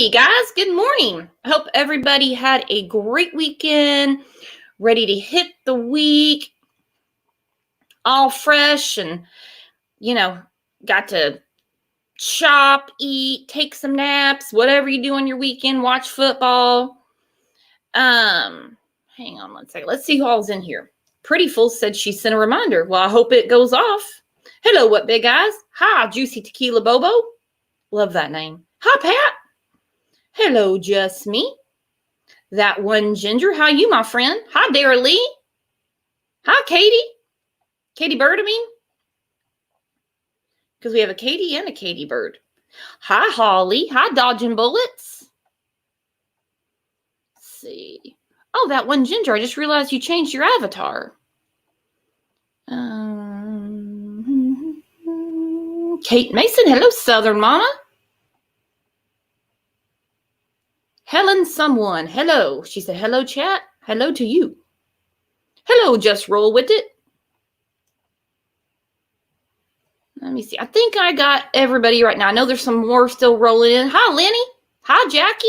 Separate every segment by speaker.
Speaker 1: Hey guys, good morning. I hope everybody had a great weekend, ready to hit the week, all fresh and, you know, got to shop, eat, take some naps, whatever you do on your weekend, watch football. Hang on one second. Let's see who all's in here. Pretty Full said she sent a reminder. Well, I hope it goes off. Hello, what big eyes? Hi, Juicy Tequila Bobo. Love that name. Hi, Pat. Hello, Just Me. That one Ginger. How you, my friend? Hi, Dara Lee. Hi, Katie. Katie Bird, I mean. Because we have a Katie and a Katie Bird. Hi, Holly. Hi, Dodging Bullets. Let's see. Oh, that one Ginger. I just realized you changed your avatar. Kate Mason. Hello, Southern Mama. Helen Someone. Hello. She said, hello, chat. Hello to you. Hello, Just Roll With It. Let me see. I think I got everybody right now. I know there's some more still rolling in. Hi, Lenny. Hi, Jackie.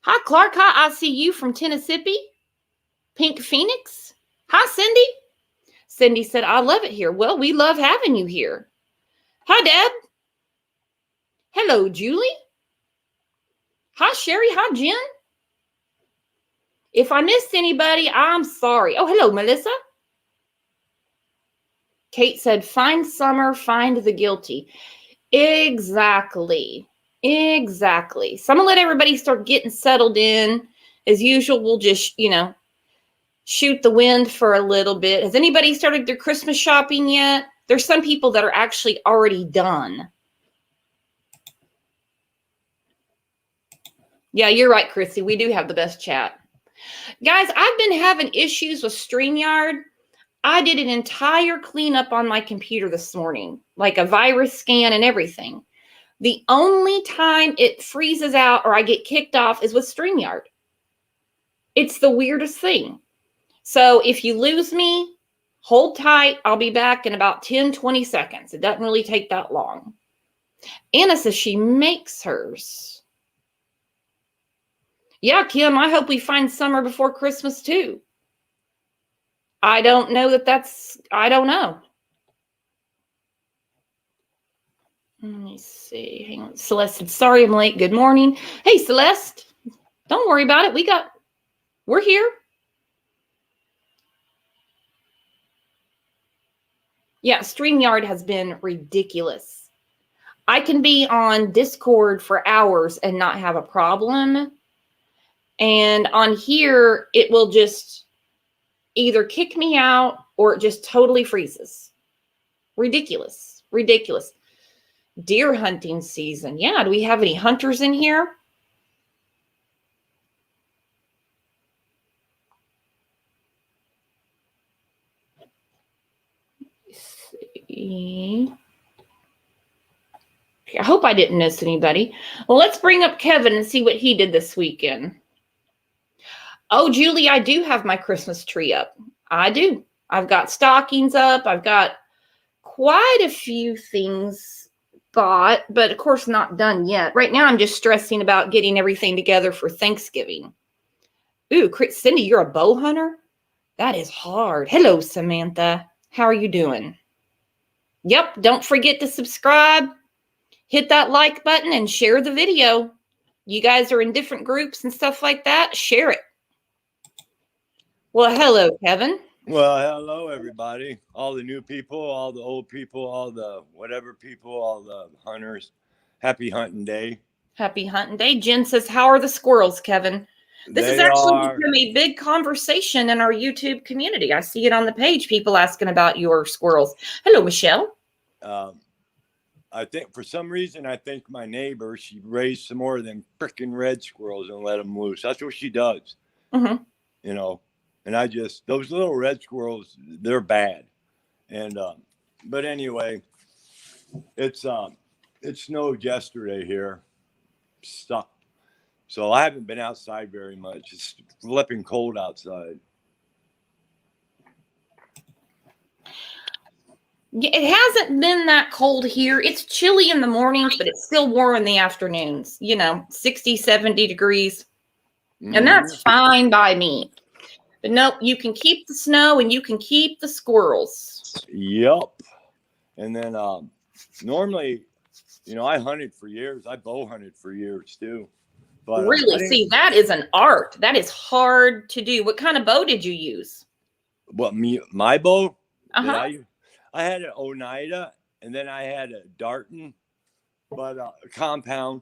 Speaker 1: Hi, Clark. Hi, I see you from Tennessee. Pink Phoenix. Hi, Cindy. Cindy said, I love it here. Well, we love having you here. Hi, Deb. Hello, Julie. Hi, Sherry. Hi, Jen. If I missed anybody, I'm sorry. Oh, hello, Melissa. Kate said, find summer, find the guilty. Exactly. Exactly. So I'm going to let everybody start getting settled in. As usual, we'll just, shoot the wind for a little bit. Has anybody started their Christmas shopping yet? There's some people that are actually already done. Yeah, you're right, Chrissy. We do have the best chat. Guys, I've been having issues with StreamYard. I did an entire cleanup on my computer this morning, like a virus scan and everything. The only time it freezes out or I get kicked off is with StreamYard. It's the weirdest thing. So if you lose me, hold tight. I'll be back in about 10, 20 seconds. It doesn't really take that long. Anna says she makes hers. Yeah, Kim, I hope we find summer before Christmas too. I don't know I don't know. Let me see. Hang on. Celeste said, sorry I'm late. Good morning. Hey, Celeste, don't worry about it. We're here. Yeah, StreamYard has been ridiculous. I can be on Discord for hours and not have a problem. And on here, it will just either kick me out or it just totally freezes. Ridiculous. Ridiculous. Deer hunting season. Yeah, do we have any hunters in here? Let's see. I hope I didn't miss anybody. Well, let's bring up Kevin and see what he did this weekend. Oh, Julie, I do have my Christmas tree up. I do. I've got stockings up. I've got quite a few things bought, but of course not done yet. Right now, I'm just stressing about getting everything together for Thanksgiving. Ooh, Cindy, you're a bow hunter? That is hard. Hello, Samantha. How are you doing? Yep, don't forget to subscribe. Hit that like button and share the video. You guys are in different groups and stuff like that. Share it. Well, hello, Kevin.
Speaker 2: Well, hello, everybody. All the new people, all the old people, all the whatever people, all the hunters. Happy hunting day.
Speaker 1: Happy hunting day. Jen says, how are the squirrels, Kevin? This is actually become a big conversation in our YouTube community. I see it on the page, people asking about your squirrels. Hello, Michelle.
Speaker 2: I think for some reason, my neighbor, she raised some more of them freaking red squirrels and let them loose. That's what she does.
Speaker 1: Mm-hmm.
Speaker 2: And those little red squirrels, they're bad. And, but anyway, it snowed yesterday here. Stuck. So I haven't been outside very much. It's flipping cold outside.
Speaker 1: Yeah, it hasn't been that cold here. It's chilly in the mornings, but it's still warm in the afternoons, 60, 70 degrees. And that's fine by me. But no, you can keep the snow and you can keep the squirrels.
Speaker 2: Yep. And then normally, I hunted for years. I bow hunted for years too. But
Speaker 1: Really? See, that is an art. That is hard to do. What kind of bow did you use?
Speaker 2: My bow?
Speaker 1: Uh-huh.
Speaker 2: I had an Oneida, and then I had a Darton, but a compound.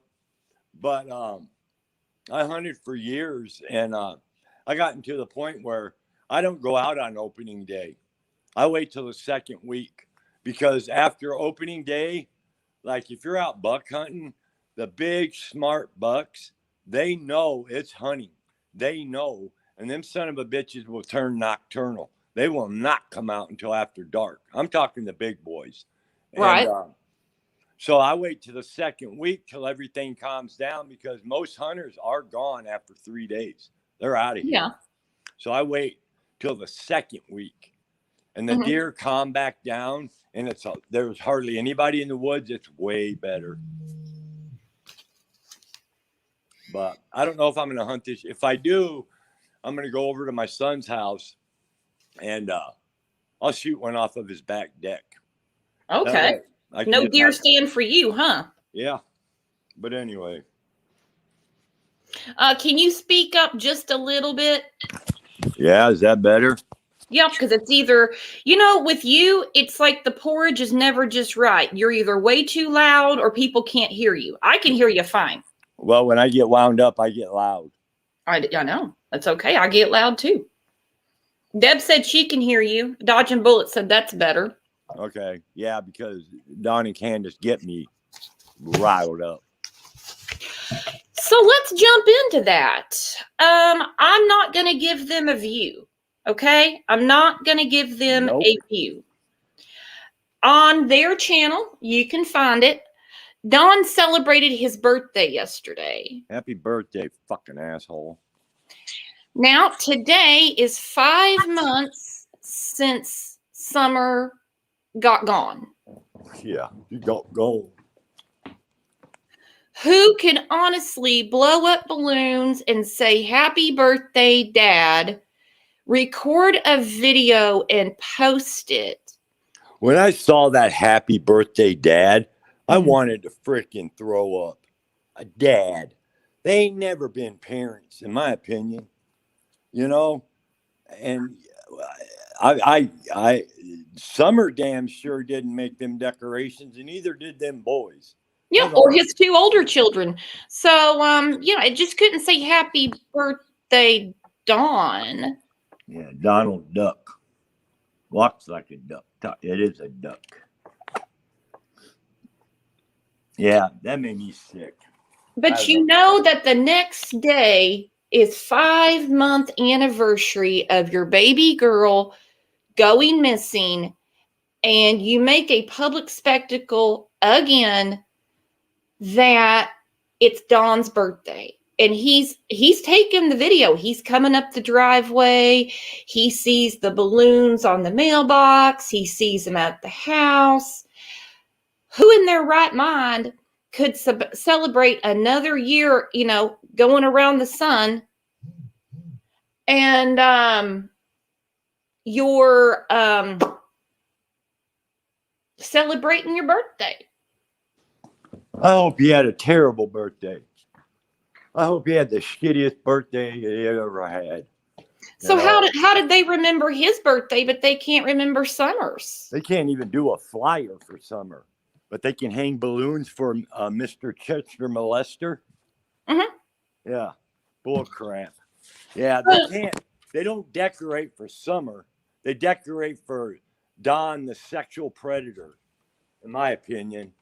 Speaker 2: But I hunted for years, and I got to the point where I don't go out on opening day. I wait till the second week, because after opening day, like if you're out buck hunting, the big smart bucks, they know it's hunting. They know, and them son of a bitches will turn nocturnal. They will not come out until after dark. I'm talking the big boys.
Speaker 1: Right.
Speaker 2: And so I wait to the second week till everything calms down, because most hunters are gone after 3 days. They're out of here.
Speaker 1: Yeah.
Speaker 2: So I wait till the second week, and the deer calm back down, and there's hardly anybody in the woods. It's way better. But I don't know if I'm going to hunt this. If I do, I'm going to go over to my son's house, and I'll shoot one off of his back deck.
Speaker 1: Okay. No deer stand for you, huh?
Speaker 2: Yeah. But anyway.
Speaker 1: Can you speak up just a little bit?
Speaker 2: Yeah, is that better?
Speaker 1: Yeah, because it's either, with you, it's like the porridge is never just right. You're either way too loud or people can't hear you. I can hear you fine.
Speaker 2: Well, when I get wound up, I get loud.
Speaker 1: I know. That's okay. I get loud too. Deb said she can hear you. Dodging Bullets said that's better.
Speaker 2: Okay. Yeah, because Don and Candace get me riled up.
Speaker 1: So let's jump into that. I'm not going to give them a view. Okay? I'm not going to give them a view. On their channel, you can find it. Don celebrated his birthday yesterday.
Speaker 2: Happy birthday, fucking asshole.
Speaker 1: Now, today is 5 months since Summer got gone.
Speaker 2: Yeah, you got gone.
Speaker 1: Who can honestly blow up balloons and say, "Happy birthday, Dad," record a video and post it?
Speaker 2: When I saw that "Happy Birthday, Dad," I wanted to freaking throw up. A dad. They ain't never been parents, in my opinion. And I Summer damn sure didn't make them decorations, and neither did them boys.
Speaker 1: Yeah, or his 2 older children. So, it just couldn't say "Happy Birthday, Dawn."
Speaker 2: Yeah, Donald Duck. Walks like a duck. It is a duck. Yeah, that made me sick.
Speaker 1: But you know that the next day is 5-month anniversary of your baby girl going missing, and you make a public spectacle again that it's Don's birthday. And he's taking the video. He's coming up the driveway. He sees the balloons on the mailbox. He sees them at the house. Who in their right mind could celebrate another year, going around the sun, and you're celebrating your birthday?
Speaker 2: I hope you had a terrible birthday. I hope you had the shittiest birthday you ever had.
Speaker 1: So how did they remember his birthday, but they can't remember Summer's?
Speaker 2: They can't even do a flyer for Summer, but they can hang balloons for Mr. Chester Molester.
Speaker 1: Mm-hmm.
Speaker 2: Yeah, bull crap. Yeah, they can't. They don't decorate for Summer. They decorate for Don, the sexual predator. In my opinion,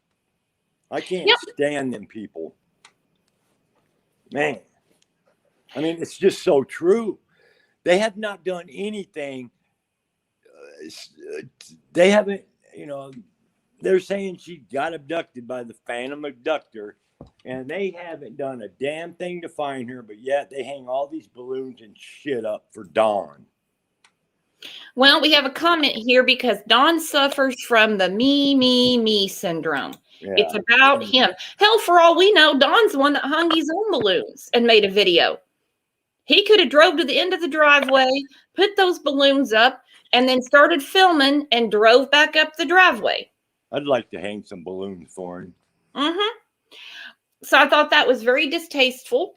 Speaker 2: I can't stand them people. Man, I mean, it's just so true. They have not done anything. They haven't, they're saying she got abducted by the Phantom Abductor, and they haven't done a damn thing to find her, but yet they hang all these balloons and shit up for Dawn.
Speaker 1: Well, we have a comment here because Don suffers from the me syndrome.
Speaker 2: Yeah.
Speaker 1: It's about him. Hell, for all we know, Don's the one that hung his own balloons and made a video. He could have drove to the end of the driveway, put those balloons up, and then started filming and drove back up the driveway.
Speaker 2: I'd like to hang some balloons for him.
Speaker 1: Mm-hmm. So I thought that was very distasteful.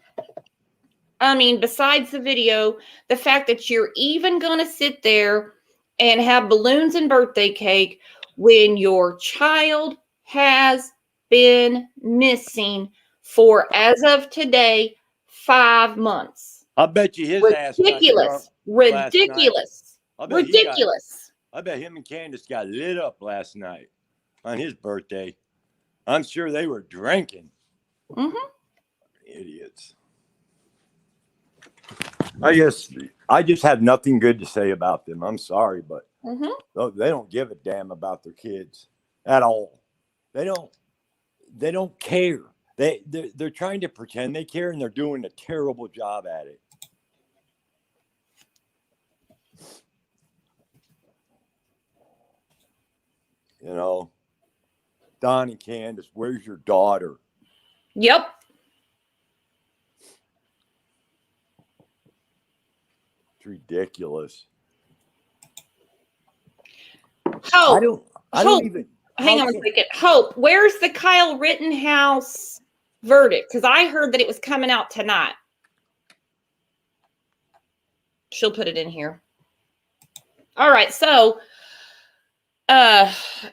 Speaker 1: I mean, besides the video, the fact that you're even going to sit there and have balloons and birthday cake when your child has been missing for, as of today, 5 months.
Speaker 2: I bet you his ass
Speaker 1: ridiculous, ridiculous, ridiculous.
Speaker 2: I bet him and Candace got lit up last night on his birthday. I'm sure they were drinking.
Speaker 1: Mm-hmm.
Speaker 2: Idiots. I just have nothing good to say about them. I'm sorry, but they don't give a damn about their kids at all. They don't care. They're trying to pretend they care, and they're doing a terrible job at it. You know, Don and Candace, where's your daughter?
Speaker 1: Yep.
Speaker 2: It's ridiculous.
Speaker 1: Hope.
Speaker 2: I don't even.
Speaker 1: Hang on a second. Hope, where's the Kyle Rittenhouse verdict? Because I heard that it was coming out tonight. She'll put it in here. All right. So,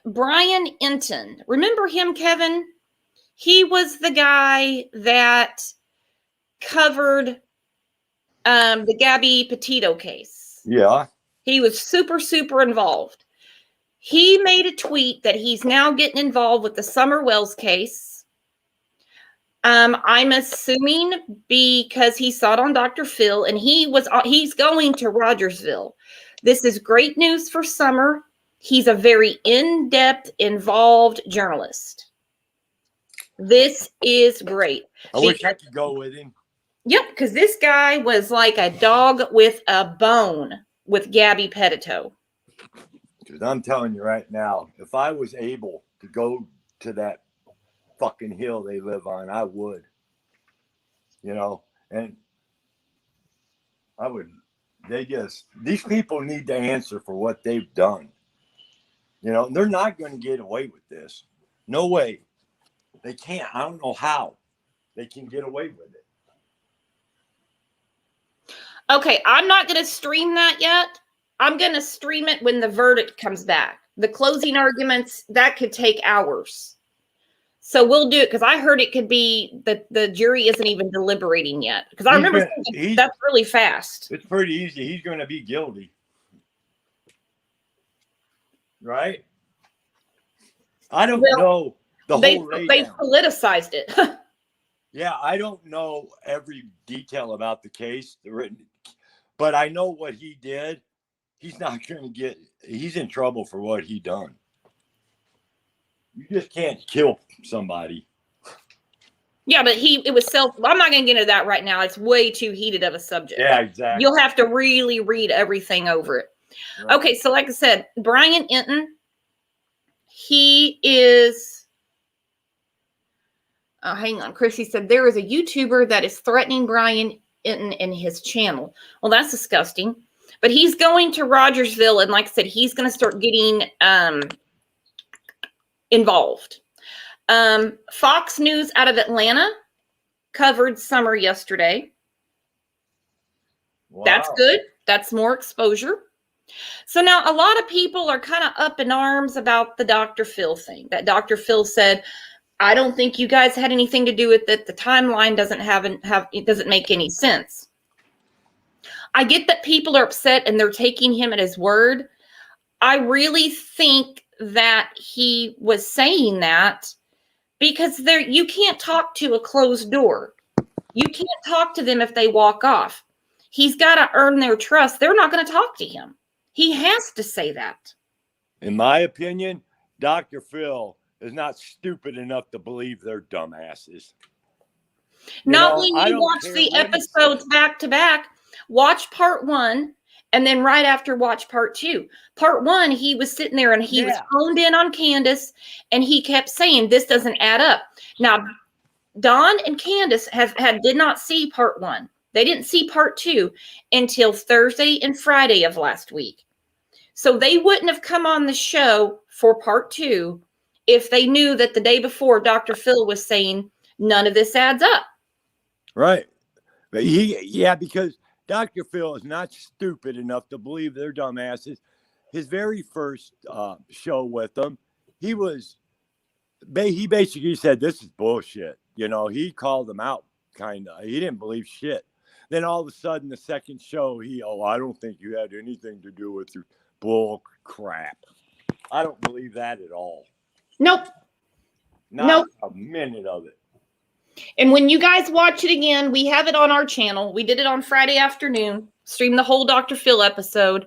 Speaker 1: Brian Enton. Remember him, Kevin? He was the guy that covered the Gabby Petito case.
Speaker 2: Yeah.
Speaker 1: He was super, super involved. He made a tweet that he's now getting involved with the Summer Wells case. I'm assuming because he saw it on Dr. Phil, and he's going to Rogersville. This is great news for Summer. He's a very in-depth, involved journalist. This is great.
Speaker 2: I wish I could go with him.
Speaker 1: Yep, because this guy was like a dog with a bone with Gabby Petito.
Speaker 2: Because I'm telling you right now, if I was able to go to that fucking hill they live on, I would. You know, and I would. These people need to answer for what they've done. You know, they're not going to get away with this. No way. They can't. I don't know how they can get away with it.
Speaker 1: Okay, I'm not going to stream that yet. I'm going to stream it when the verdict comes back. The closing arguments, that could take hours. So we'll do it because I heard it could be that the jury isn't even deliberating yet. Because I remember that's really fast.
Speaker 2: It's pretty easy. He's going to be guilty. Right? I don't know whole laydown.
Speaker 1: They politicized it.
Speaker 2: Yeah, I don't know every detail about the case, but I know what he did. He's not going to he's in trouble for what he done. You just can't kill somebody.
Speaker 1: Yeah, but it was I'm not going to get into that right now. It's way too heated of a subject.
Speaker 2: Yeah, exactly.
Speaker 1: You'll have to really read everything over it. Right. Okay, so like I said, Brian Enton, he is, hang on, Chrissy said, there is a YouTuber that is threatening Brian Enton in his channel. Well, that's disgusting. But he's going to Rogersville, and like I said, he's going to start getting involved. Fox News out of Atlanta covered Summer yesterday. Wow. That's good. That's more exposure. So now a lot of people are kind of up in arms about the Dr. Phil thing. That Dr. Phil said, I don't think you guys had anything to do with it. The timeline it doesn't make any sense. I get that people are upset and they're taking him at his word. I really think that he was saying that because you can't talk to a closed door. You can't talk to them if they walk off. He's got to earn their trust. They're not going to talk to him. He has to say that.
Speaker 2: In my opinion, Dr. Phil is not stupid enough to believe they're dumbasses.
Speaker 1: Not when you watch the episodes back to back. Watch part 1 And then right after, watch part 2. Part 1, he was sitting there and he was honed in on Candace, and he kept saying, this doesn't add up. Now, Dawn and Candace did not see part 1. They didn't see part 2 until Thursday and Friday of last week. So they wouldn't have come on the show for part 2 if they knew that the day before Dr. Phil was saying none of this adds up.
Speaker 2: Right. But because Dr. Phil is not stupid enough to believe they're dumbasses. His very first show with them, he basically said, this is bullshit. You know, he called them out, kind of. He didn't believe shit. Then all of a sudden, the second show, I don't think you had anything to do with your bull crap. I don't believe that at all.
Speaker 1: Nope.
Speaker 2: Not a minute of it.
Speaker 1: And when you guys watch it again, we have it on our channel. We did it on Friday afternoon, streamed the whole Dr. Phil episode.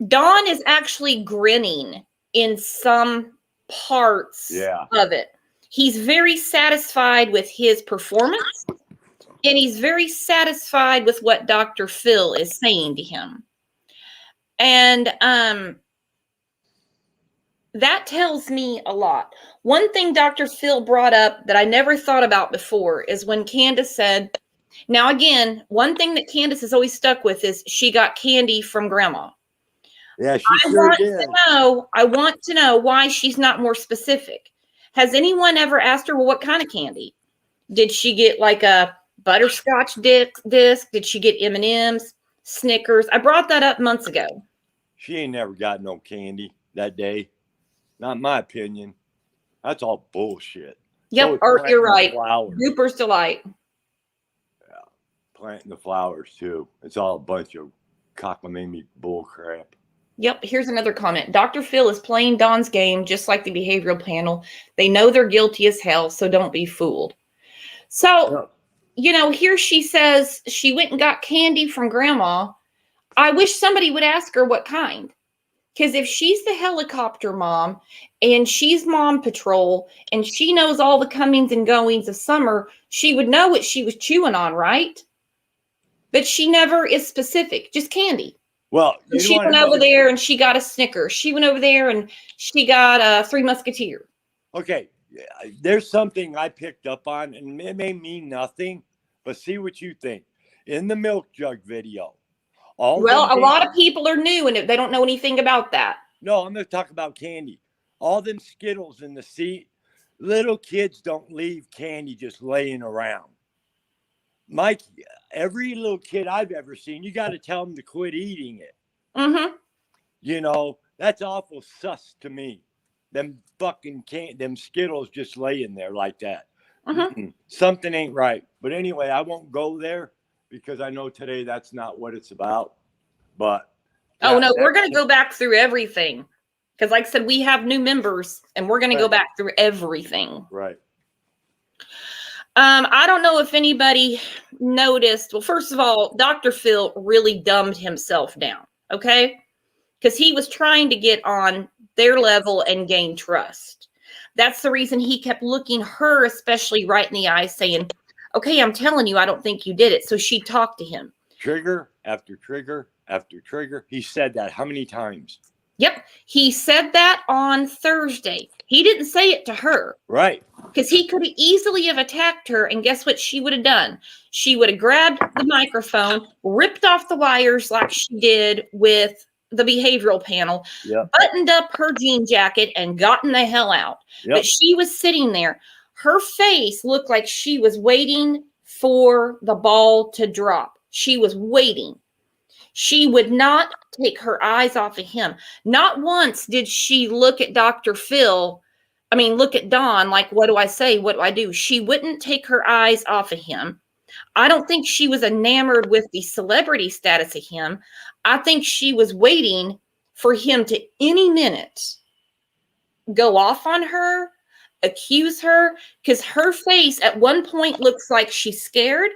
Speaker 1: Dawn is actually grinning in some parts of it. He's very satisfied with his performance, and he's very satisfied with what Dr. Phil is saying to him. And that tells me a lot. One thing Dr. Phil brought up that I never thought about before is when Candace said, now again, one thing that Candace has always stuck with is she got candy from Grandma.
Speaker 2: Yeah, she sure did.
Speaker 1: I want to know why she's not more specific. Has anyone ever asked her, well, what kind of candy? Did she get like a butterscotch disc? Did she get M&Ms, Snickers? I brought that up months ago.
Speaker 2: She ain't never got no candy that day. Not my opinion. That's all bullshit.
Speaker 1: Yep, you're right. Cooper's Delight.
Speaker 2: Yeah, planting the flowers too. It's all a bunch of cockamamie bull crap.
Speaker 1: Yep, here's another comment. Dr. Phil is playing Dawn's game just like the behavioral panel. They know they're guilty as hell, so don't be fooled. So, here she says she went and got candy from Grandma. I wish somebody would ask her what kind. Because if she's the helicopter mom and she's Mom Patrol and she knows all the comings and goings of Summer, she would know what she was chewing on, right? But she never is specific, just candy.
Speaker 2: Well,
Speaker 1: she went over there and she got a Snickers. She went over there and she got a Three Musketeer.
Speaker 2: Okay, there's something I picked up on, and it may mean nothing, but see what you think. In the milk jug video.
Speaker 1: A lot of people are new and they don't know anything about that.
Speaker 2: No, I'm going to talk about candy. All them Skittles in the seat, little kids don't leave candy just laying around. Mike, every little kid I've ever seen, you got to tell them to quit eating it.
Speaker 1: Mm-hmm.
Speaker 2: That's awful sus to me. Them fucking them Skittles just laying there like that.
Speaker 1: Mm-hmm.
Speaker 2: Something ain't right. But anyway, I won't go there because I know today that's not what it's about. But
Speaker 1: we're going to go back through everything. Because like I said, we have new members and we're going to go back through everything.
Speaker 2: Right.
Speaker 1: I don't know if anybody noticed. Well, first of all, Dr. Phil really dumbed himself down, okay? Because he was trying to get on their level and gain trust. That's the reason he kept looking her, especially right in the eye, saying, okay, I'm telling you, I don't think you did it. So she talked to him.
Speaker 2: Trigger after trigger after trigger. He said that how many times?
Speaker 1: Yep. He said that on Thursday. He didn't say it to her.
Speaker 2: Right.
Speaker 1: Because he could have easily have attacked her, and guess what she would have done? She would have grabbed the microphone, ripped off the wires like she did with the behavioral panel, buttoned up her jean jacket, and gotten the hell out. Yep. But she was sitting there. Her face looked like she was waiting for the ball to drop. She was waiting. She would not take her eyes off of him. Not once did she look at Dr. Phil. Look at Dawn, like, what do I say? What do I do? She wouldn't take her eyes off of him. I don't think she was enamored with the celebrity status of him. I think she was waiting for him to any minute go off on her, accuse her, because her face at one point looks like she's scared.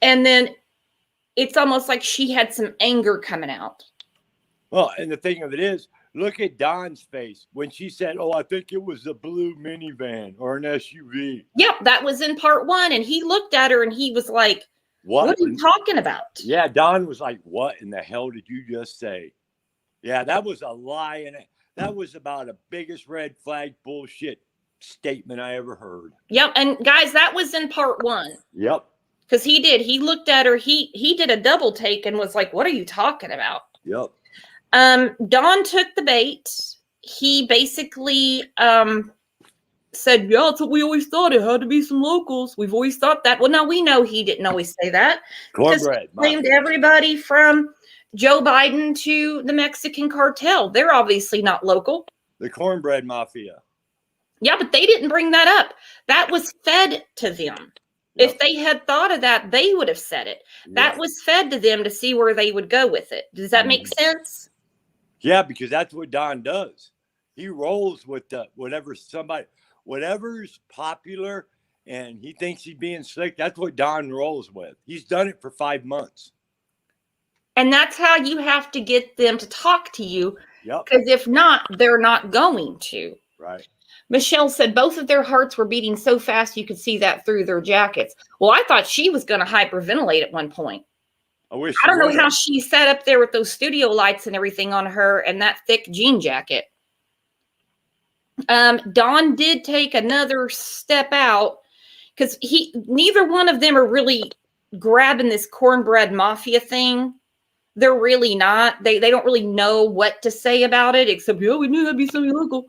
Speaker 1: And then it's almost like she had some anger coming out.
Speaker 2: Well, and the thing of it is, look at Dawn's face when she said, I think it was a blue minivan or an SUV.
Speaker 1: Yep, that was in part 1. And he looked at her and he was like, What are you talking about?
Speaker 2: Yeah, Don was like, what in the hell did you just say? Yeah, that was a lie. And that was about the biggest red flag bullshit statement I ever heard.
Speaker 1: Yep. And guys, that was in part 1.
Speaker 2: Yep.
Speaker 1: Because he looked at her, he did a double take and was like, what are you talking about?
Speaker 2: Yep.
Speaker 1: Don took the bait. He basically said, yeah, that's what we always thought. It had to be some locals. We've always thought that. Well, now we know he didn't always say that.
Speaker 2: Cornbread.
Speaker 1: Blamed everybody from Joe Biden to the Mexican cartel. They're obviously not local.
Speaker 2: The cornbread mafia.
Speaker 1: Yeah, but they didn't bring that up. That was fed to them.
Speaker 2: Yep.
Speaker 1: If they had thought of that, they would have said it. That
Speaker 2: Yep.
Speaker 1: was fed to them to see where they would go with it. Does that make sense?
Speaker 2: Yeah, because that's what Don does. He rolls with whatever's popular, and he thinks he's being slick. That's what Don rolls with. He's done it for 5 months.
Speaker 1: And that's how you have to get them to talk to you.
Speaker 2: Yep.
Speaker 1: Because if not, they're not going to.
Speaker 2: Right.
Speaker 1: Michelle said both of their hearts were beating so fast you could see that through their jackets. Well, I thought she was going to hyperventilate at one point.
Speaker 2: I
Speaker 1: don't know how she sat up there with those studio lights and everything on her and that thick jean jacket. Don did take another step out because neither one of them are really grabbing this cornbread mafia thing. They're really not. They don't really know what to say about it, except, yeah, we knew that'd be something local.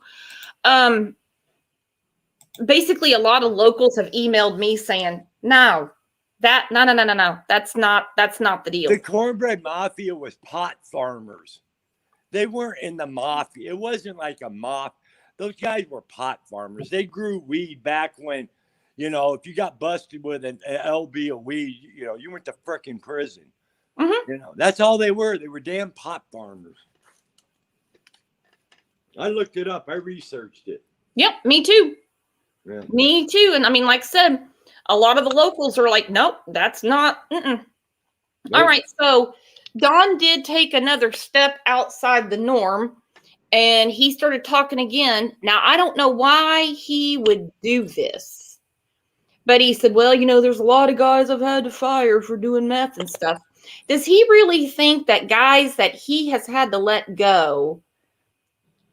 Speaker 1: Basically, a lot of locals have emailed me saying, no, that's not the deal.
Speaker 2: The cornbread mafia was pot farmers. They weren't in the mafia. It wasn't like a mafia. Those guys were pot farmers. They grew weed back when, if you got busted with an LB of weed, you went to frickin' prison.
Speaker 1: Mm-hmm.
Speaker 2: That's all they were. They were damn pot farmers. I looked it up. I researched it.
Speaker 1: Yep, me too.
Speaker 2: Yeah.
Speaker 1: Me too. And I mean, like I said, a lot of the locals are like, nope, that's not. Nope. All right. So Don did take another step outside the norm and he started talking again. Now, I don't know why he would do this, but he said, well, there's a lot of guys I've had to fire for doing meth and stuff. Does he really think that guys that he has had to let go,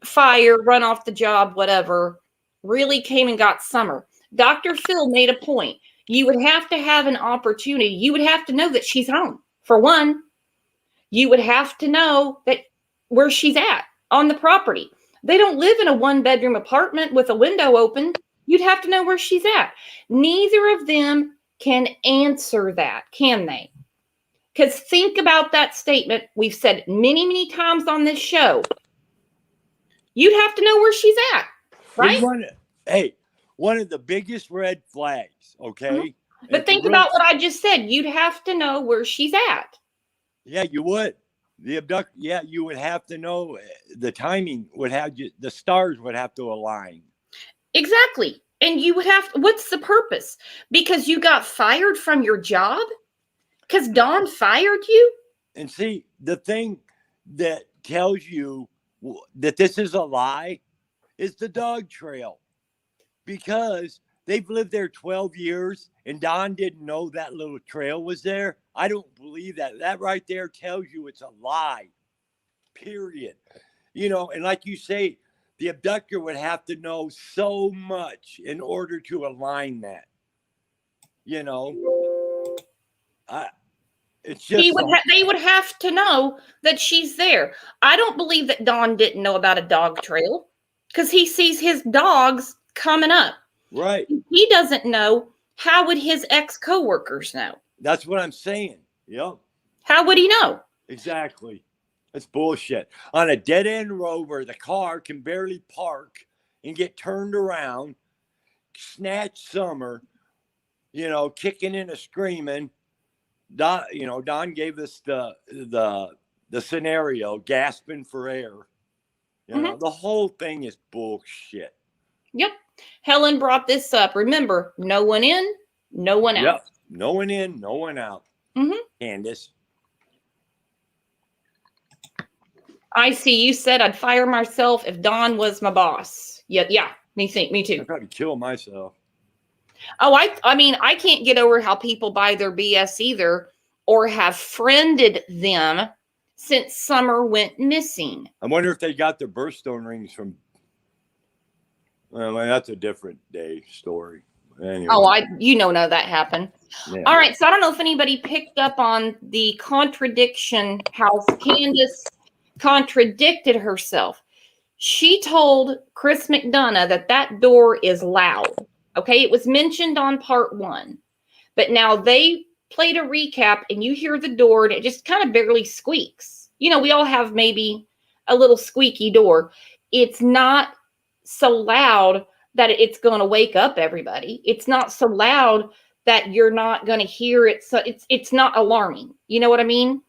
Speaker 1: fire, run off the job, whatever, really came and got Summer? Dr. Phil made a point. You would have to have an opportunity. You would have to know that she's home. For one, you would have to know that where she's at on the property. They don't live in a 1-bedroom apartment with a window open. You'd have to know where she's at. Neither of them can answer that, can they? Because think about that statement. We've said many, many times on this show. You'd have to know where she's at, right?
Speaker 2: One of the biggest red flags, okay?
Speaker 1: Mm-hmm. But think about what I just said. You'd have to know where she's at.
Speaker 2: Yeah, you would. You would have to know the timing the stars would have to align.
Speaker 1: Exactly. And you would have, what's the purpose? Because you got fired from your job? Because Don fired you?
Speaker 2: And see, the thing that tells you that this is a lie is the dog trail. Because they've lived there 12 years and Don didn't know that little trail was there. I don't believe that. That right there tells you it's a lie, period. And like you say, the abductor would have to know so much in order to align that. It's just
Speaker 1: they would have to know that she's there. I don't believe that Don didn't know about a dog trail because he sees his dogs coming up.
Speaker 2: Right.
Speaker 1: He doesn't know. How would his ex-coworkers know?
Speaker 2: That's what I'm saying. Yep.
Speaker 1: How would he know?
Speaker 2: Exactly. That's bullshit. On a dead-end road where the car can barely park and get turned around, snatch Summer, kicking and screaming. Don gave us the scenario, gasping for air. The whole thing is bullshit.
Speaker 1: Yep. Helen brought this up. Remember, no one in, no one out.
Speaker 2: Yep. No one in, no one out.
Speaker 1: Mm-hmm.
Speaker 2: Candace.
Speaker 1: I see. You said I'd fire myself if Don was my boss. Yeah. Me too.
Speaker 2: I'd probably kill myself.
Speaker 1: Oh, I mean, I can't get over how people buy their BS either, or have friended them since Summer went missing.
Speaker 2: I wonder if they got their birthstone rings from. Well, that's a different day story. Anyway.
Speaker 1: Oh, none of that happened.
Speaker 2: Yeah.
Speaker 1: All right, so I don't know if anybody picked up on the contradiction, how Candace contradicted herself. She told Chris McDonough that door is loud. Okay, it was mentioned on part 1, but now they played a recap and you hear the door and it just kind of barely squeaks. You know, we all have maybe a little squeaky door. It's not so loud that it's going to wake up everybody. It's not so loud that you're not going to hear it. So it's not alarming. You know what I mean?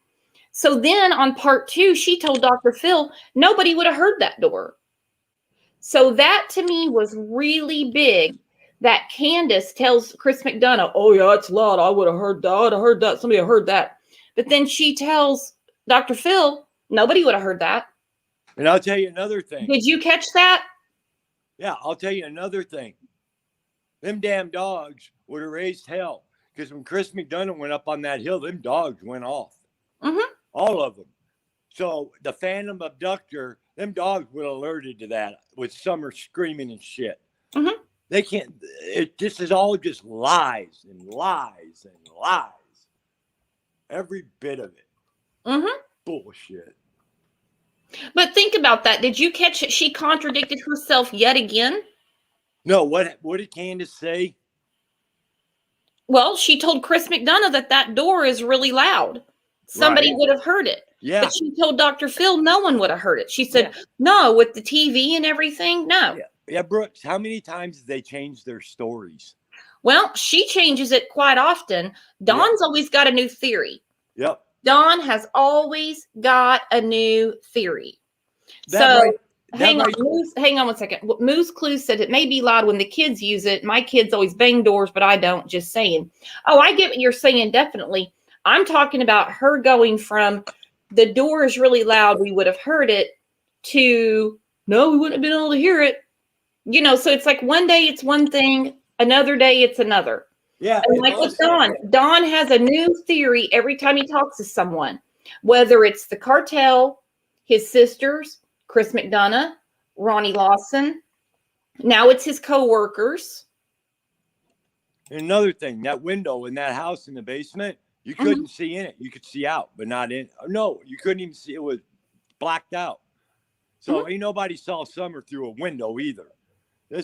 Speaker 1: So then on part 2, she told Dr. Phil, nobody would have heard that door. So that to me was really big, that Candace tells Chris McDonough, oh yeah, it's loud. I would have heard that. I would have heard that. Somebody heard that. But then she tells Dr. Phil, nobody would have heard that.
Speaker 2: And I'll tell you another thing.
Speaker 1: Did you catch that?
Speaker 2: Yeah, I'll tell you another thing. Them damn dogs would have raised hell. Because when Chris McDonough went up on that hill, them dogs went off.
Speaker 1: Mm-hmm.
Speaker 2: All of them. So the Phantom Abductor, them dogs would have alerted to that with Summer screaming and shit.
Speaker 1: Mm-hmm.
Speaker 2: They can't. This is all just lies and lies and lies. Every bit of it.
Speaker 1: Mm-hmm.
Speaker 2: Bullshit.
Speaker 1: But think about that. Did you catch it? She contradicted herself yet again.
Speaker 2: No, what did Candace say?
Speaker 1: Well, she told Chris McDonough that door is really loud. Somebody would have heard it.
Speaker 2: Yeah.
Speaker 1: But she told Dr. Phil no one would have heard it. She said, no, with the TV and everything, no.
Speaker 2: Yeah, Brooks, how many times did they change their stories?
Speaker 1: Well, she changes it quite often. Dawn's always got a new theory.
Speaker 2: Yep.
Speaker 1: Dawn has always got a new theory. Hang on one second. Moose Clue said it may be loud when the kids use it. My kids always bang doors, but I don't. Just saying. Oh, I get what you're saying. Definitely. I'm talking about her going from the door is really loud, we would have heard it, to no, we wouldn't have been able to hear it. You know, so it's like one day it's one thing, another day it's another.
Speaker 2: Yeah.
Speaker 1: And like with Don has a new theory every time he talks to someone, whether it's the cartel, his sisters, Chris McDonough, Ronnie Lawson. Now it's his co-workers.
Speaker 2: And another thing, that window in that house in the basement, you couldn't see in it. You could see out, but not in. No, you couldn't even see. It was blacked out. So ain't nobody saw Summer through a window either.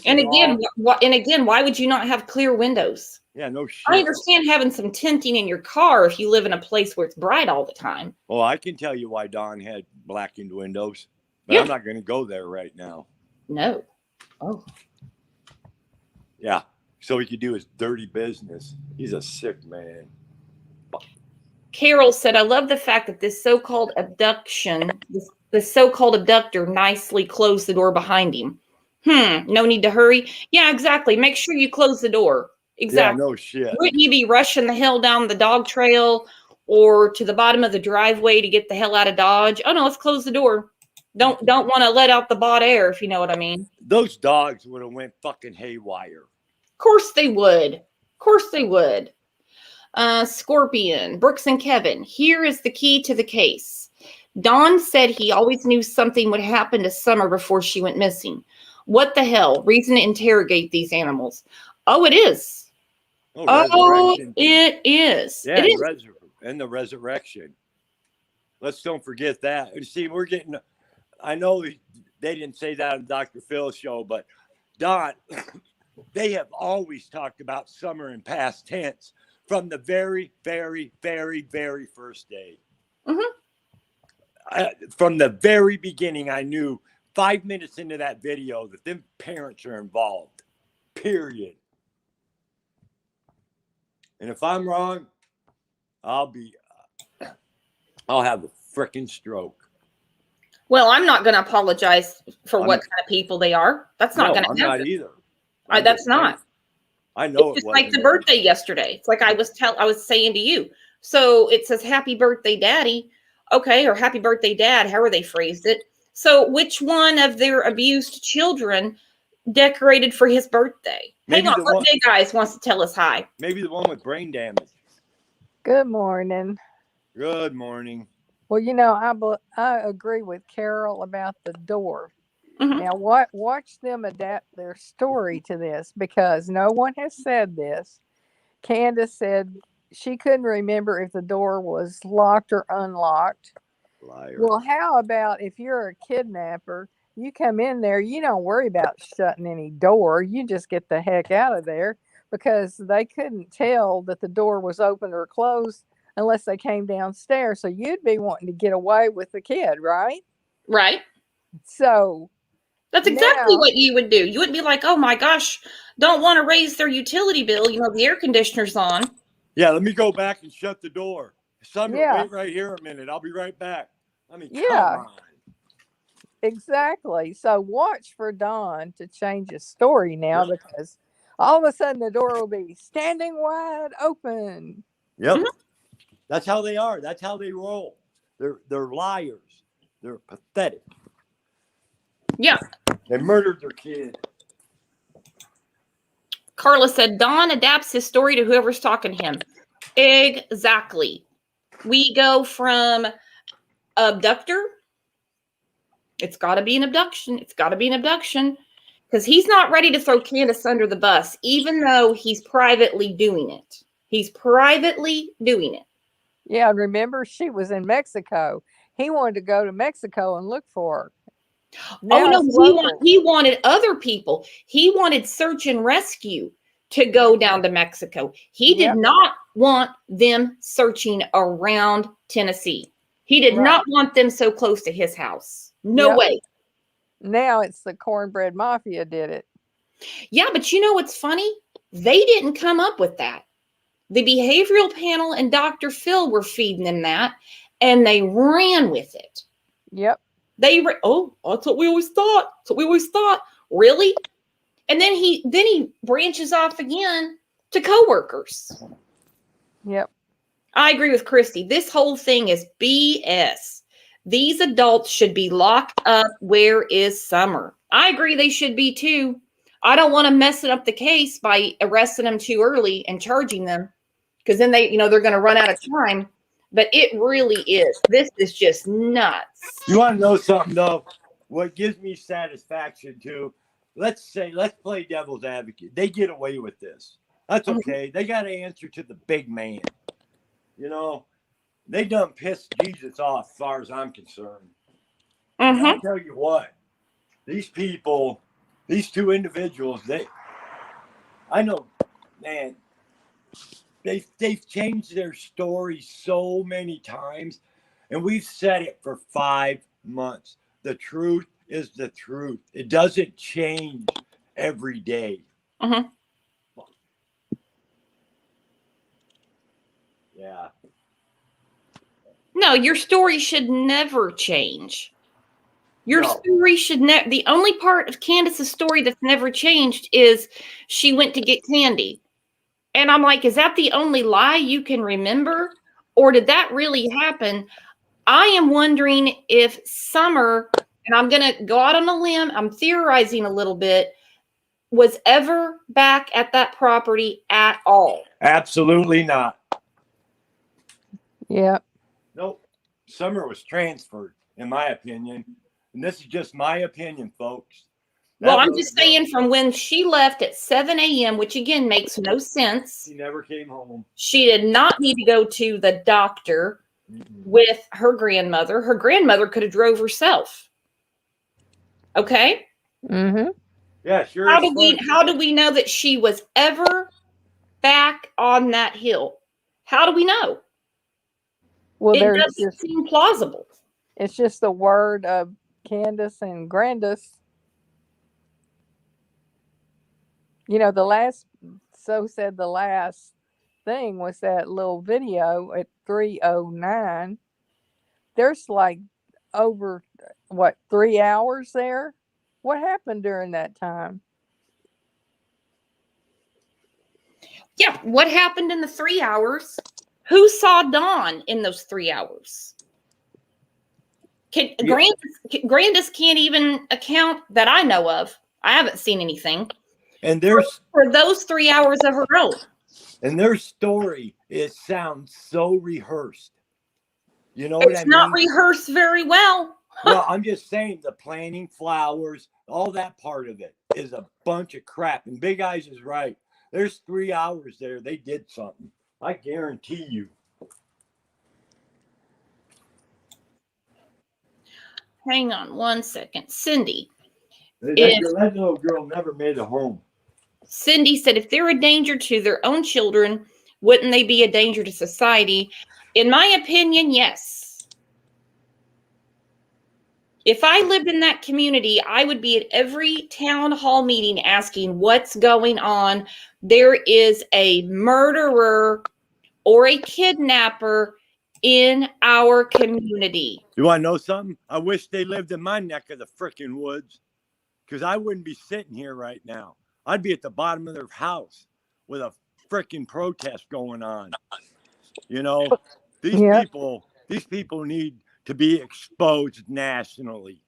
Speaker 1: And again, why would you not have clear windows?
Speaker 2: Yeah, no shit.
Speaker 1: I understand having some tinting in your car if you live in a place where it's bright all the time.
Speaker 2: Well, I can tell you why Don had blackened windows, but I'm not going to go there right now.
Speaker 1: No. Oh.
Speaker 2: Yeah, so he could do his dirty business. He's a sick man.
Speaker 1: Carol said, I love the fact that this so-called abduction, the so-called abductor nicely closed the door behind him. No need to hurry. Yeah, exactly. Make sure you close the door. Exactly.
Speaker 2: Yeah, no shit.
Speaker 1: Wouldn't you be rushing the hell down the dog trail or to the bottom of the driveway to get the hell out of Dodge? Oh no, let's close the door. Don't want to let out the bot air, if you know what I mean.
Speaker 2: Those dogs would have went fucking haywire.
Speaker 1: Of course they would. Of course they would. Scorpion, Brooks and Kevin, here is the key to the case. Don said he always knew something would happen to Summer before she went missing. What the hell? Reason to interrogate these animals. Oh, it is. Oh, it is.
Speaker 2: Yeah,
Speaker 1: it is.
Speaker 2: And the resurrection. Let's don't forget that. And see, we're getting, I know they didn't say that on Dr. Phil's show, but Don, they have always talked about Summer in past tense from the very, very, very, very first day. From the very beginning, I knew 5 minutes into that video that them parents are involved, period. And if I'm wrong, I'll have a freaking stroke.
Speaker 1: Well, I'm not going to apologize for what kind of people they are. That's not going to happen.
Speaker 2: I'm not either.
Speaker 1: That's not.
Speaker 2: I know
Speaker 1: it's just like the birthday yesterday. It's like I was saying to you. So it says happy birthday, daddy. Okay. Or happy birthday, dad. However they phrased it. So which one of their abused children decorated for his birthday.
Speaker 2: Maybe
Speaker 1: Hang on,
Speaker 2: the
Speaker 1: what
Speaker 2: one-
Speaker 1: Big Eyes wants to tell us hi.
Speaker 2: Maybe the one with brain damage.
Speaker 3: Good morning.
Speaker 2: Good morning.
Speaker 3: Well, I agree with Carol about the door.
Speaker 1: Mhm.
Speaker 3: Now, watch them adapt their story to this because no one has said this. Candace said she couldn't remember if the door was locked or unlocked.
Speaker 2: Liar.
Speaker 3: Well, how about if you're a kidnapper, you come in there, you don't worry about shutting any door. You just get the heck out of there because they couldn't tell that the door was open or closed unless they came downstairs. So you'd be wanting to get away with the kid, right?
Speaker 1: Right?
Speaker 3: So
Speaker 1: That's exactly
Speaker 3: now,
Speaker 1: what you would do. You wouldn't be like, oh my gosh, don't want to raise their utility bill. You know, the air conditioner's on.
Speaker 2: Yeah, let me go back and shut the door. Summer,
Speaker 3: Yeah.
Speaker 2: wait right here a minute. I'll be right back. I mean,
Speaker 3: Yeah.
Speaker 2: come on.
Speaker 3: exactly. So watch for Don to change his story now
Speaker 2: Yep.
Speaker 3: because all of a sudden the door will be standing wide open.
Speaker 2: Yep.
Speaker 1: Mhm.
Speaker 2: That's how they are. That's how they roll. They're liars. They're pathetic.
Speaker 1: Yeah.
Speaker 2: They murdered their kid.
Speaker 1: Carla said, Don adapts his story to whoever's talking to him. Exactly. We go from abductor. It's got to be an abduction. It's got to be an abduction because he's not ready to throw Candace under the bus, even though he's privately doing it. He's privately doing it.
Speaker 3: Yeah, remember she was in Mexico. He wanted to go to Mexico and look for her. Now
Speaker 1: Oh no,
Speaker 3: it's local.
Speaker 1: he wanted other people. He wanted search and rescue to go down to Mexico. He did
Speaker 3: Yep.
Speaker 1: not want them searching around Tennessee. He did
Speaker 3: Right.
Speaker 1: not want them so close to his house. No
Speaker 3: Yep.
Speaker 1: way.
Speaker 3: Now it's the cornbread mafia did it.
Speaker 1: Yeah, but you know what's funny? They didn't come up with that. The behavioral panel and Dr. Phil were feeding them that, and they ran with it.
Speaker 3: Yep.
Speaker 1: Oh, that's what we always thought. That's what we always thought. Really? And then he branches off again to coworkers.
Speaker 3: Yep.
Speaker 1: I agree with Christy. This whole thing is BS. These adults should be locked up. Where is Summer? I agree they should be too. I don't want to mess it up the case by arresting them too early and charging them because then they're going to run out of time. But it really is. This is just nuts.
Speaker 2: You want to know something, though? What gives me satisfaction, too, let's play devil's advocate. They get away with this. That's okay. They got to answer to the big man. You know, they done pissed Jesus off as far as I'm concerned.
Speaker 1: Mm-hmm.
Speaker 2: I'll tell you what. These people, these two individuals, I know, man, they've changed their story so many times, and we've said it for 5 months. The truth is the truth. It doesn't change every day.
Speaker 1: Mm-hmm.
Speaker 2: Yeah.
Speaker 1: No, your story should never change. Your
Speaker 2: No.
Speaker 1: story should never. The only part of Candace's story that's never changed is she went to get candy. And I'm like, is that the only lie you can remember? Or did that really happen? I am wondering if Summer, and I'm going to go out on a limb, I'm theorizing a little bit, was ever back at that property at all.
Speaker 2: Absolutely not.
Speaker 3: Yep.
Speaker 2: Nope. Summer was transferred, in my opinion. And this is just my opinion, folks.
Speaker 1: Well,
Speaker 2: That
Speaker 1: I'm
Speaker 2: was-
Speaker 1: just saying from when she left at 7 a.m., which again makes no sense.
Speaker 2: She never came home.
Speaker 1: She did not need to go to the doctor
Speaker 2: Mm-mm.
Speaker 1: with her grandmother. Her grandmother could have drove herself. Okay?
Speaker 3: Mm-hmm.
Speaker 2: Yeah, sure.
Speaker 1: How
Speaker 2: as
Speaker 1: do we know that she was ever back on that hill? How do we know?
Speaker 3: Well,
Speaker 1: It doesn't seem plausible.
Speaker 3: it's just the word of Candace and Grandis. The last thing was that little video at 3:09. There's like over 3 hours there. What happened during that time?
Speaker 1: Yeah, what happened in the 3 hours? Who saw Dawn in those 3 hours? Grandis can't even account that I know of. I haven't seen anything.
Speaker 2: And there's
Speaker 1: For those 3 hours of her own.
Speaker 2: and their story, it sounds so rehearsed. You know what I
Speaker 1: It's not
Speaker 2: mean?
Speaker 1: rehearsed very well.
Speaker 2: Well, I'm just saying the planting flowers, all that part of it is a bunch of crap. And Big Eyes is right. There's 3 hours there. They did something. I guarantee you.
Speaker 1: Hang on 1 second. Cindy.
Speaker 2: That little girl never made it home.
Speaker 1: Cindy said if they're a danger to their own children, wouldn't they be a danger to society? In my opinion, yes. If I lived in that community, I would be at every town hall meeting asking what's going on. There is a murderer or a kidnapper in our community.
Speaker 2: You want to know something? I wish they lived in my neck of the frickin' woods, because I wouldn't be sitting here right now. I'd be at the bottom of their house with a frickin' protest going on. You know, these people need to be exposed nationally.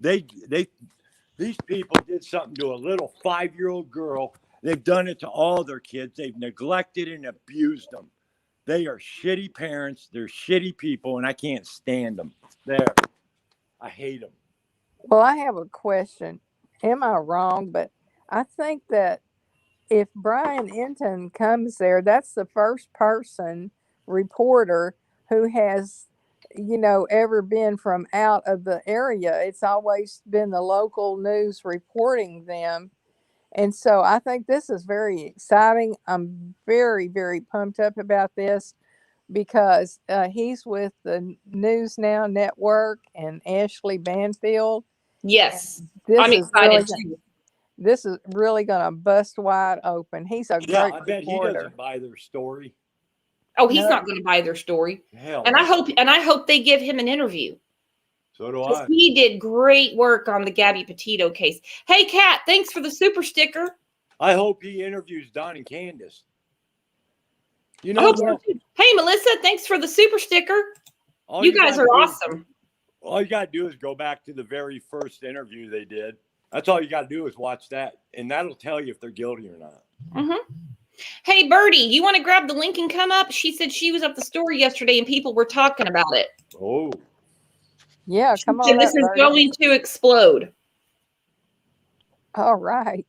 Speaker 2: These people did something to a little 5-year-old girl. They've done it to all their kids. They've neglected and abused them. They are shitty parents. They're shitty people, and I can't stand them. I hate them.
Speaker 3: Well, I have a question. Am I wrong? But I think that if Brian Enton comes there, that's the first person reporter who has, ever been from out of the area. It's always been the local news reporting them. And so I think this is very exciting. I'm very, very pumped up about this because he's with the News Now Network and Ashley Banfield.
Speaker 1: Yes.
Speaker 3: This
Speaker 1: I'm
Speaker 3: is
Speaker 1: excited
Speaker 3: really,
Speaker 1: too.
Speaker 3: this is really going to bust wide open. He's a
Speaker 2: Yeah,
Speaker 3: great
Speaker 2: I bet he
Speaker 3: reporter.
Speaker 2: doesn't buy their story.
Speaker 1: Oh, he's
Speaker 3: No.
Speaker 1: not going to buy their story.
Speaker 2: Hell,
Speaker 1: And I hope they give him an interview.
Speaker 2: so do I.
Speaker 1: He did great work on the Gabby Petito case. Hey, Kat, thanks for the super sticker.
Speaker 2: I hope he interviews Don and Candace. You
Speaker 1: I
Speaker 2: know,
Speaker 1: hope so too. Hey, Melissa, thanks for the super sticker. You guys are awesome.
Speaker 2: All you got to do is go back to the very first interview they did. That's all you got to do is watch that. And that'll tell you if they're guilty or not.
Speaker 1: Mm-hmm. Hey, Birdie, you want to grab the link and come up? She said she was at the store yesterday and people were talking about it.
Speaker 2: Oh.
Speaker 3: Yeah, come
Speaker 1: She said
Speaker 3: on.
Speaker 1: this is going to explode.
Speaker 3: All right.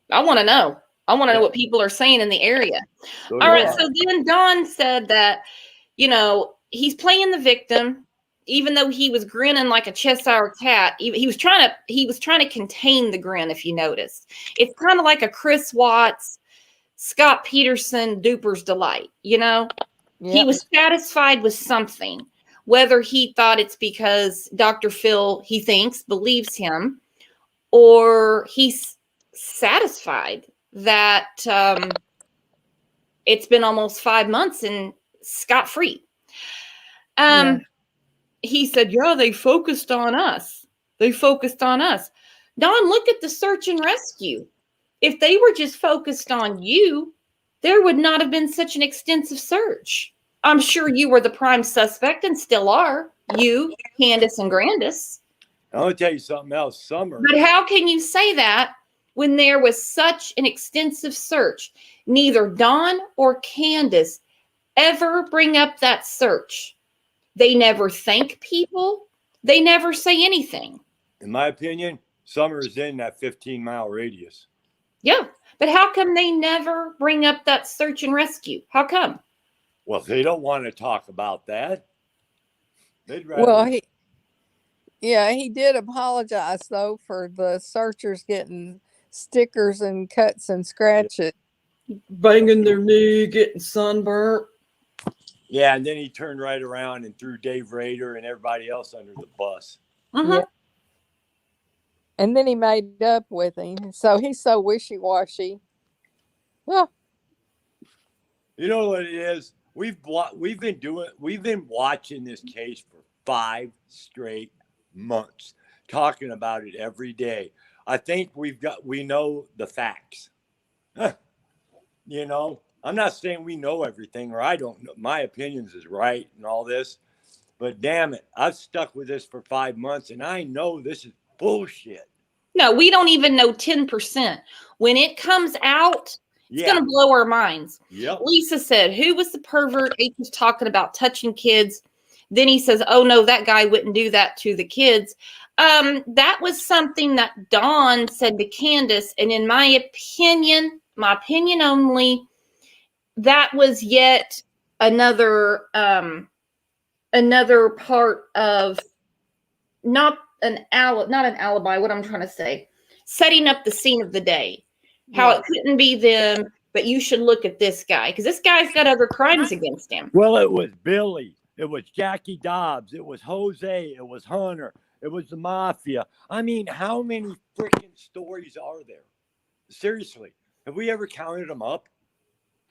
Speaker 1: I want to know. I want to know what people are saying in the area.
Speaker 2: So
Speaker 1: All right.
Speaker 2: do I.
Speaker 1: So then Don said that, he's playing the victim, even though he was grinning like a Cheshire cat. He was trying to contain the grin. If you noticed, it's kind of like a Chris Watts, Scott Peterson, Duper's Delight. He was satisfied with something, whether he thought it's because Dr. Phil, he thinks, believes him, or he's satisfied that it's been almost 5 months and scot-free. He said, yeah, they focused on us. Don, look at the search and rescue. If they were just focused on you, there would not have been such an extensive search. I'm sure you were the prime suspect and still are. You, Candace, and Grandis.
Speaker 2: I'm going to tell you something else. Summer.
Speaker 1: But how can you say that when there was such an extensive search? Neither Don or Candace ever bring up that search. They never thank people. They never say anything.
Speaker 2: In my opinion, Summer is in that 15-mile radius.
Speaker 1: Yeah. But how come they never bring up that search and rescue? How come?
Speaker 2: Well, they don't want to talk about that. They'd rather.
Speaker 3: Well, he did apologize though for the searchers getting stickers and cuts and scratches,
Speaker 1: Banging their knee, getting sunburnt.
Speaker 2: Yeah, and then he turned right around and threw Dave Rader and everybody else under the bus.
Speaker 1: Mm-hmm.
Speaker 3: Yeah. And then he made up with him. So he's so wishy-washy. Well,
Speaker 2: You know what it is? We've been watching this case for 5 straight months, talking about it every day. I think we know the facts. I'm not saying we know everything or I don't know. My opinions is right and all this, but damn it, I've stuck with this for 5 months and I know this is bullshit.
Speaker 1: No, we don't even know 10%. When it comes out, it's
Speaker 2: Yeah.
Speaker 1: going to blow our minds.
Speaker 2: Yep.
Speaker 1: Lisa said, who was the pervert? H was talking about touching kids. Then he says, oh, no, that guy wouldn't do that to the kids. That was something that Dawn said to Candace. And in my opinion only, that was yet another part of not an alibi, what I'm trying to say, setting up the scene of the day. How it couldn't be them, but you should look at this guy because this guy's got other crimes against him.
Speaker 2: Well, it was Billy. It was Jackie Dobbs. It was Jose. It was Hunter. It was the mafia. I mean, how many freaking stories are there? Seriously, have we ever counted them up?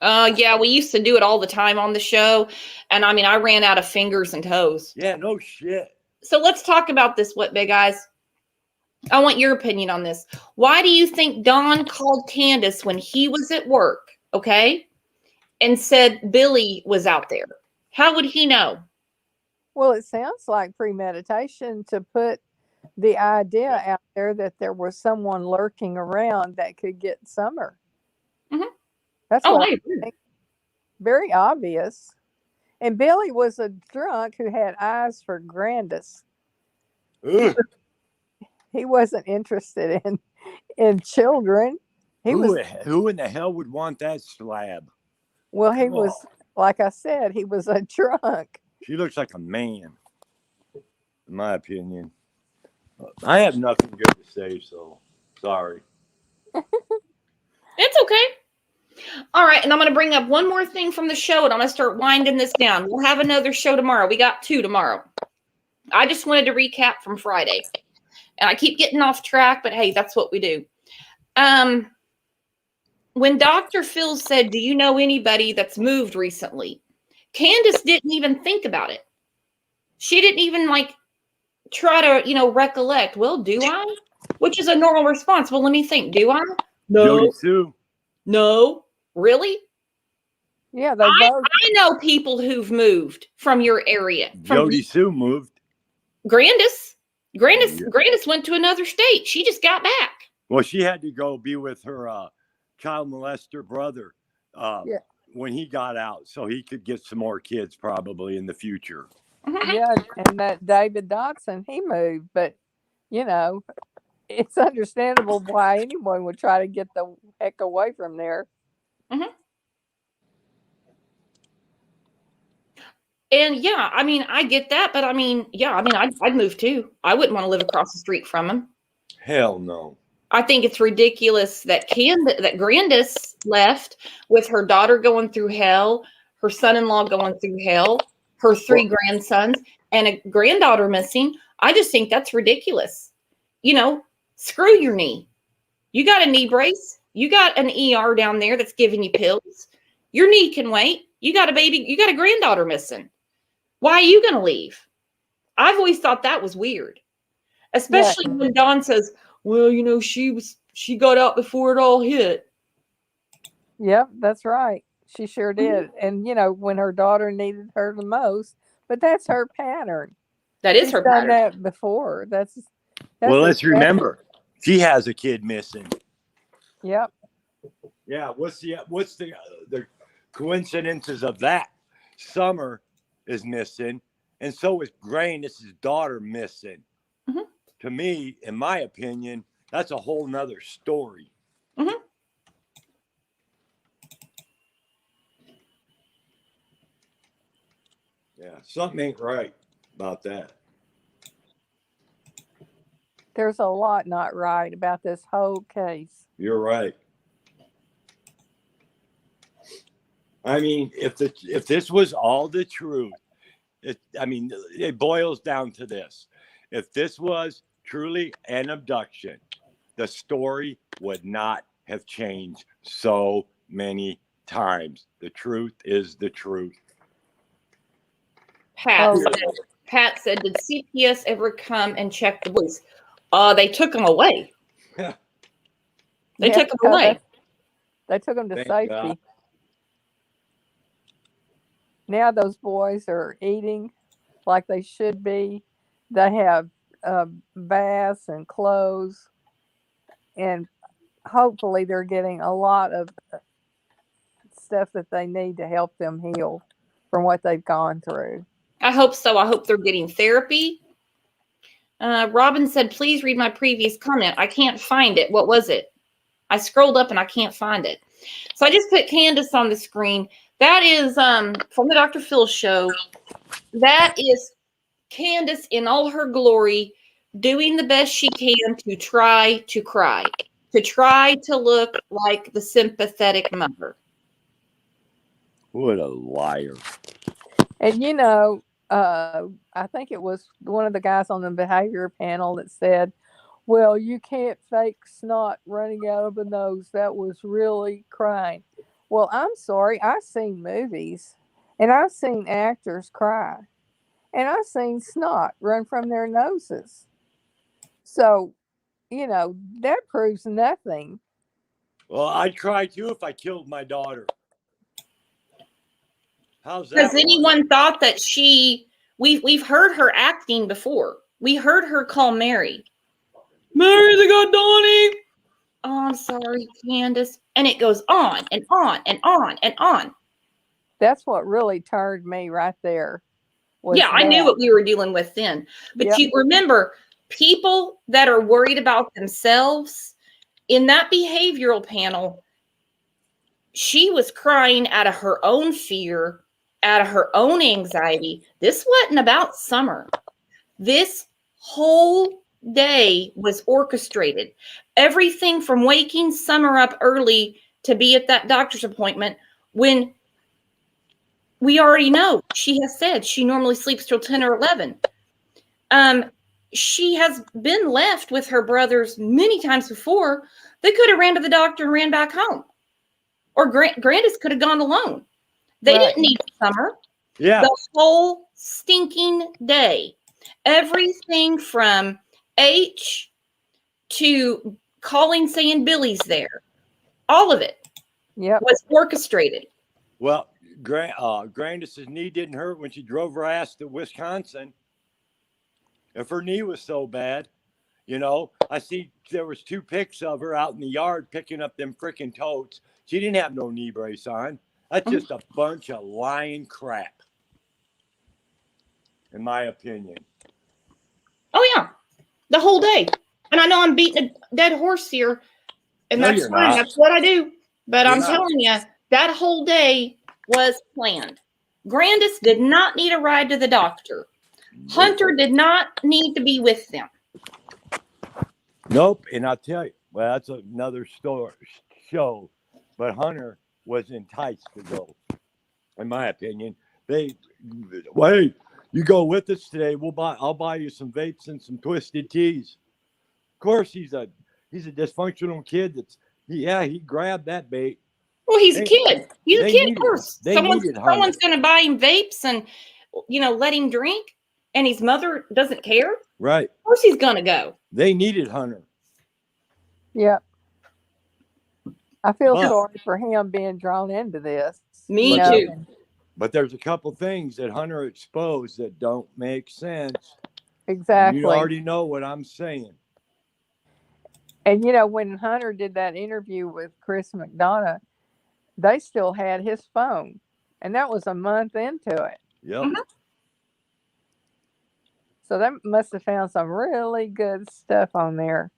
Speaker 1: Yeah, we used to do it all the time on the show. And I mean, I ran out of fingers and toes.
Speaker 2: Yeah, no shit.
Speaker 1: So let's talk about this, what, big eyes? I want your opinion on this. Why do you think Don called Candace when he was at work, okay, and said Billy was out there? How would he know?
Speaker 3: Well, it sounds like premeditation to put the idea out there that there was someone lurking around that could get Summer.
Speaker 1: Mhm.
Speaker 3: That's
Speaker 1: Oh,
Speaker 3: what
Speaker 1: I
Speaker 3: I
Speaker 1: agree.
Speaker 3: think. Very obvious. And Billy was a drunk who had eyes for Grandis.
Speaker 2: Ugh.
Speaker 3: He wasn't interested in children. He was
Speaker 2: Who in the hell would want that slab?
Speaker 3: well. He
Speaker 2: Come
Speaker 3: was
Speaker 2: on.
Speaker 3: like I said. He was a drunk.
Speaker 2: She looks like a man, in my opinion. I have nothing good to say, so sorry.
Speaker 1: It's okay. All right, and I'm going to bring up one more thing from the show, and I'm going to start winding this down. We'll have another show tomorrow. We got 2 tomorrow. I just wanted to recap from Friday. And I keep getting off track, but hey, that's what we do. When Dr. Phil said, do you know anybody that's moved recently? Candace didn't even think about it. She didn't even try to, recollect. Well, do I? Which is a normal response. Well, let me think. Do I?
Speaker 2: Jody Sue.
Speaker 1: No. Really?
Speaker 3: Yeah, they
Speaker 1: I
Speaker 3: both.
Speaker 1: know people who've moved from your area. From
Speaker 2: Jody Sue moved.
Speaker 1: Grandis. Grandis
Speaker 2: Yeah.
Speaker 1: Grandis went to another state. She just got back.
Speaker 2: Well, she had to go be with her child molester brother
Speaker 3: Yeah.
Speaker 2: when he got out, so he could get some more kids probably in the future.
Speaker 3: Yeah, and that David Dotson, he moved, but it's understandable why anyone would try to get the heck away from there.
Speaker 1: And yeah, I mean, I get that, but I mean, yeah, I mean, I'd move too. I wouldn't want to live across the street from him.
Speaker 2: Hell no.
Speaker 1: I think it's ridiculous that Grandis left with her daughter going through hell, her son-in-law going through hell, her 3 grandsons, and a granddaughter missing. I just think that's ridiculous. Screw your knee. You got a knee brace. You got an ER down there that's giving you pills. Your knee can wait. You got a baby. You got a granddaughter missing. Why are you going to leave? I've always thought that was weird, especially when Dawn says, well, she got out before it all hit.
Speaker 3: Yep, that's right. She sure did. And when her daughter needed her the most, but that's her pattern.
Speaker 1: That is
Speaker 3: She's
Speaker 1: her
Speaker 3: done
Speaker 1: pattern.
Speaker 3: that before. That's
Speaker 2: Well, let's remember, she has a kid missing.
Speaker 3: Yep.
Speaker 2: Yeah, what's the coincidences of that? Summer is missing, and so is Grandis' daughter missing.
Speaker 1: Mm-hmm.
Speaker 2: To me, in my opinion, that's a whole nother story.
Speaker 1: Mm-hmm.
Speaker 2: Yeah, something ain't right about that.
Speaker 3: There's a lot not right about this whole case.
Speaker 2: You're right. I mean, if this was all the truth, it boils down to this. If this was truly an abduction, the story would not have changed so many times. The truth is the truth.
Speaker 1: Pat said, did CPS ever come and check the boys? They took them away. They took them away.
Speaker 3: They took them to
Speaker 2: Thank
Speaker 3: safety.
Speaker 2: God.
Speaker 3: Now those boys are eating like they should be. They have baths and clothes. and hopefully they're getting a lot of stuff that they need to help them heal from what they've gone through.
Speaker 1: I hope so. I hope they're getting therapy. Robin said, please read my previous comment. I can't find it. What was it? I scrolled up and I can't find it. So I just put Candace on the screen. That is from the Dr. Phil show. That is Candace in all her glory, doing the best she can to try to cry, to try to look like the sympathetic mother.
Speaker 2: What a liar.
Speaker 3: And I think it was one of the guys on the behavior panel that said, well, you can't fake snot running out of a nose. That was really crying. Well, I'm sorry. I've seen movies and I've seen actors cry and I've seen snot run from their noses. So, that proves nothing.
Speaker 2: Well, I'd cry too if I killed my daughter. How's that?
Speaker 1: Has anyone thought that we've heard her acting before. We heard her call Mary. Mary, they got Donnie. Oh, I'm sorry, Candace. And it goes on and on and on and on.
Speaker 3: That's what really turned me right there.
Speaker 1: Yeah, I knew what we were dealing with then. But you remember, people that are worried about themselves, in that behavioral panel, she was crying out of her own fear, out of her own anxiety. This wasn't about Summer. This whole day was orchestrated. Everything from waking Summer up early to be at that doctor's appointment, when we already know, she has said she normally sleeps till 10 or 11. She has been left with her brothers many times before. They could have ran to the doctor and ran back home. Or Grandis could have gone alone. They didn't need Summer.
Speaker 2: Yeah.
Speaker 1: The whole stinking day. Everything from H to calling saying Billy's there. All of it was orchestrated.
Speaker 2: Well, Grandis's knee didn't hurt when she drove her ass to Wisconsin. If her knee was so bad, I see there was 2 pics of her out in the yard picking up them freaking totes. She didn't have no knee brace on. That's just a bunch of lying crap, in my opinion.
Speaker 1: Oh, yeah. The whole day. And I know I'm beating a dead horse here, and
Speaker 2: No,
Speaker 1: that's
Speaker 2: you're
Speaker 1: fine.
Speaker 2: not.
Speaker 1: That's what I do. But
Speaker 2: You're
Speaker 1: I'm
Speaker 2: not.
Speaker 1: telling you, that whole day was planned. Grandis did not need a ride to the doctor. Hunter did not need to be with them.
Speaker 2: Nope. And I'll tell you, well, that's another show. But Hunter was enticed to go, in my opinion. Hey, you go with us today. I'll buy you some vapes and some twisted teas. Of course, he's a dysfunctional kid. He grabbed that bait.
Speaker 1: Well, he's a kid. He's a kid, of course. Someone's going to buy him vapes and, let him drink, and his mother doesn't care.
Speaker 2: Right.
Speaker 1: Of course he's going to go.
Speaker 2: They needed Hunter.
Speaker 3: Yep. I feel sorry for him being drawn into this.
Speaker 1: Me too.
Speaker 2: But there's a couple things that Hunter exposed that don't make sense.
Speaker 3: Exactly.
Speaker 2: You already know what I'm saying.
Speaker 3: And when Hunter did that interview with Chris McDonough, they still had his phone, and that was a month into it.
Speaker 2: Yep.
Speaker 1: Mm-hmm.
Speaker 3: So they must have found some really good stuff on there.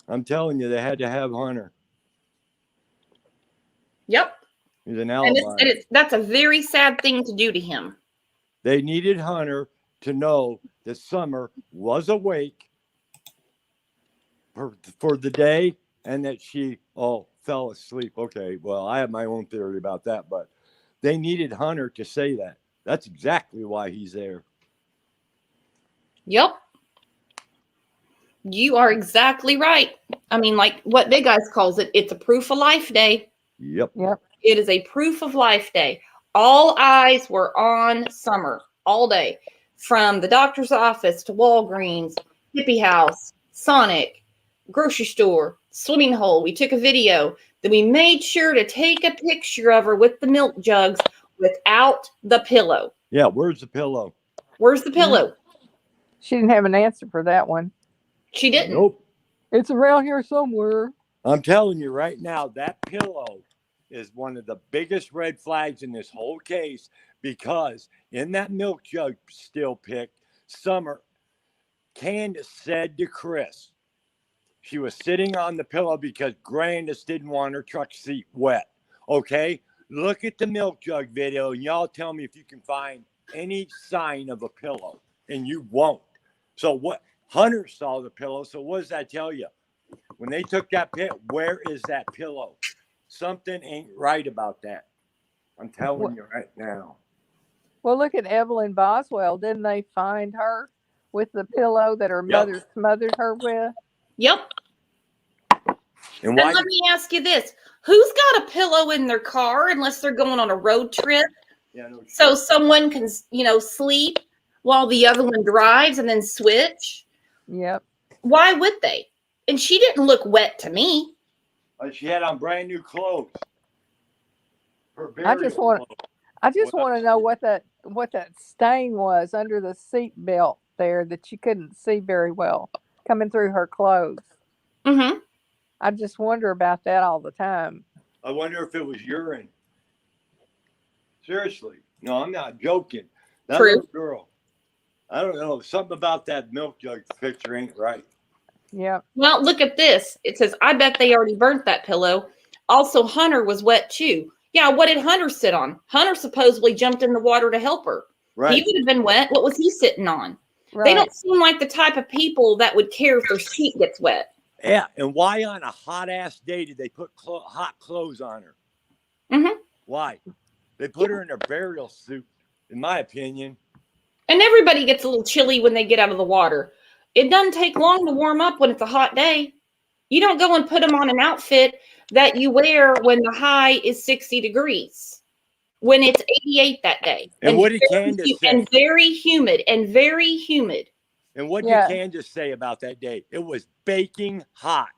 Speaker 2: I'm telling you, they had to have Hunter.
Speaker 1: Yep.
Speaker 2: He's an alibi.
Speaker 1: And that's a very sad thing to do to him.
Speaker 2: They needed Hunter to know that Summer was awake for the day and that she fell asleep. Okay, well, I have my own theory about that, but they needed Hunter to say that. That's exactly why he's there.
Speaker 1: Yep. You are exactly right. I mean, like what Big Eyes calls it, it's a proof of life day.
Speaker 2: Yep.
Speaker 1: It is a proof of life day. All eyes were on Summer all day, from the doctor's office to Walgreens, Hippie House, Sonic, grocery store, swimming hole. We took a video. Then we made sure to take a picture of her with the milk jugs without the pillow.
Speaker 2: Yeah, where's the pillow?
Speaker 1: Where's the pillow?
Speaker 3: She didn't have an answer for that one.
Speaker 1: She didn't.
Speaker 2: Nope.
Speaker 3: It's around here somewhere.
Speaker 2: I'm telling you right now, that pillow is one of the biggest red flags in this whole case because in that milk jug still pic, Summer, Candace said to Chris, she was sitting on the pillow because Grandis didn't want her truck seat wet. Okay? Look at the milk jug video and y'all tell me if you can find any sign of a pillow, and you won't. So what? Hunter saw the pillow. So what does that tell you? When they took that pit, where is that pillow? Something ain't right about that. I'm telling you right now.
Speaker 3: Well, look at Evelyn Boswell. Didn't they find her with the pillow that her mother smothered her with?
Speaker 1: Yep.
Speaker 2: And
Speaker 1: And
Speaker 2: why?
Speaker 1: let me ask you this. Who's got a pillow in their car unless they're going on a road trip?
Speaker 2: Yeah, no,
Speaker 1: So someone can, sleep while the other one drives and then switch.
Speaker 3: Yep.
Speaker 1: Why would they? And she didn't look wet to me.
Speaker 2: she had on brand new clothes. Her
Speaker 3: I just
Speaker 2: burial
Speaker 3: want
Speaker 2: clothes.
Speaker 3: I just
Speaker 2: Well,
Speaker 3: want to know what that stain was under the seat belt there that you couldn't see very well coming through her clothes.
Speaker 1: Mm-hmm.
Speaker 3: I just wonder about that all the time.
Speaker 2: I wonder if it was urine. Seriously. No, I'm not joking. That
Speaker 1: True.
Speaker 2: little girl. I don't know. Something about that milk jug picture ain't right.
Speaker 3: Yep.
Speaker 1: Well, look at this. It says, I bet they already burnt that pillow. Also, Hunter was wet too. Yeah, what did Hunter sit on? Hunter supposedly jumped in the water to help her.
Speaker 2: Right.
Speaker 1: He would have been wet. What was he sitting on?
Speaker 3: Right.
Speaker 1: They don't seem like the type of people that would care if their seat gets wet.
Speaker 2: Yeah. And why on a hot ass day did they put hot clothes on her?
Speaker 1: Mm-hmm.
Speaker 2: Why? They put her in a burial suit, in my opinion.
Speaker 1: And everybody gets a little chilly when they get out of the water. It doesn't take long to warm up when it's a hot day. You don't go and put them on an outfit that you wear when the high is 60 degrees, when it's 88 that day.
Speaker 2: And what did Candace say?
Speaker 1: And very humid and very humid.
Speaker 2: And what
Speaker 3: Yeah.
Speaker 2: did Candace say about that day? It was baking hot.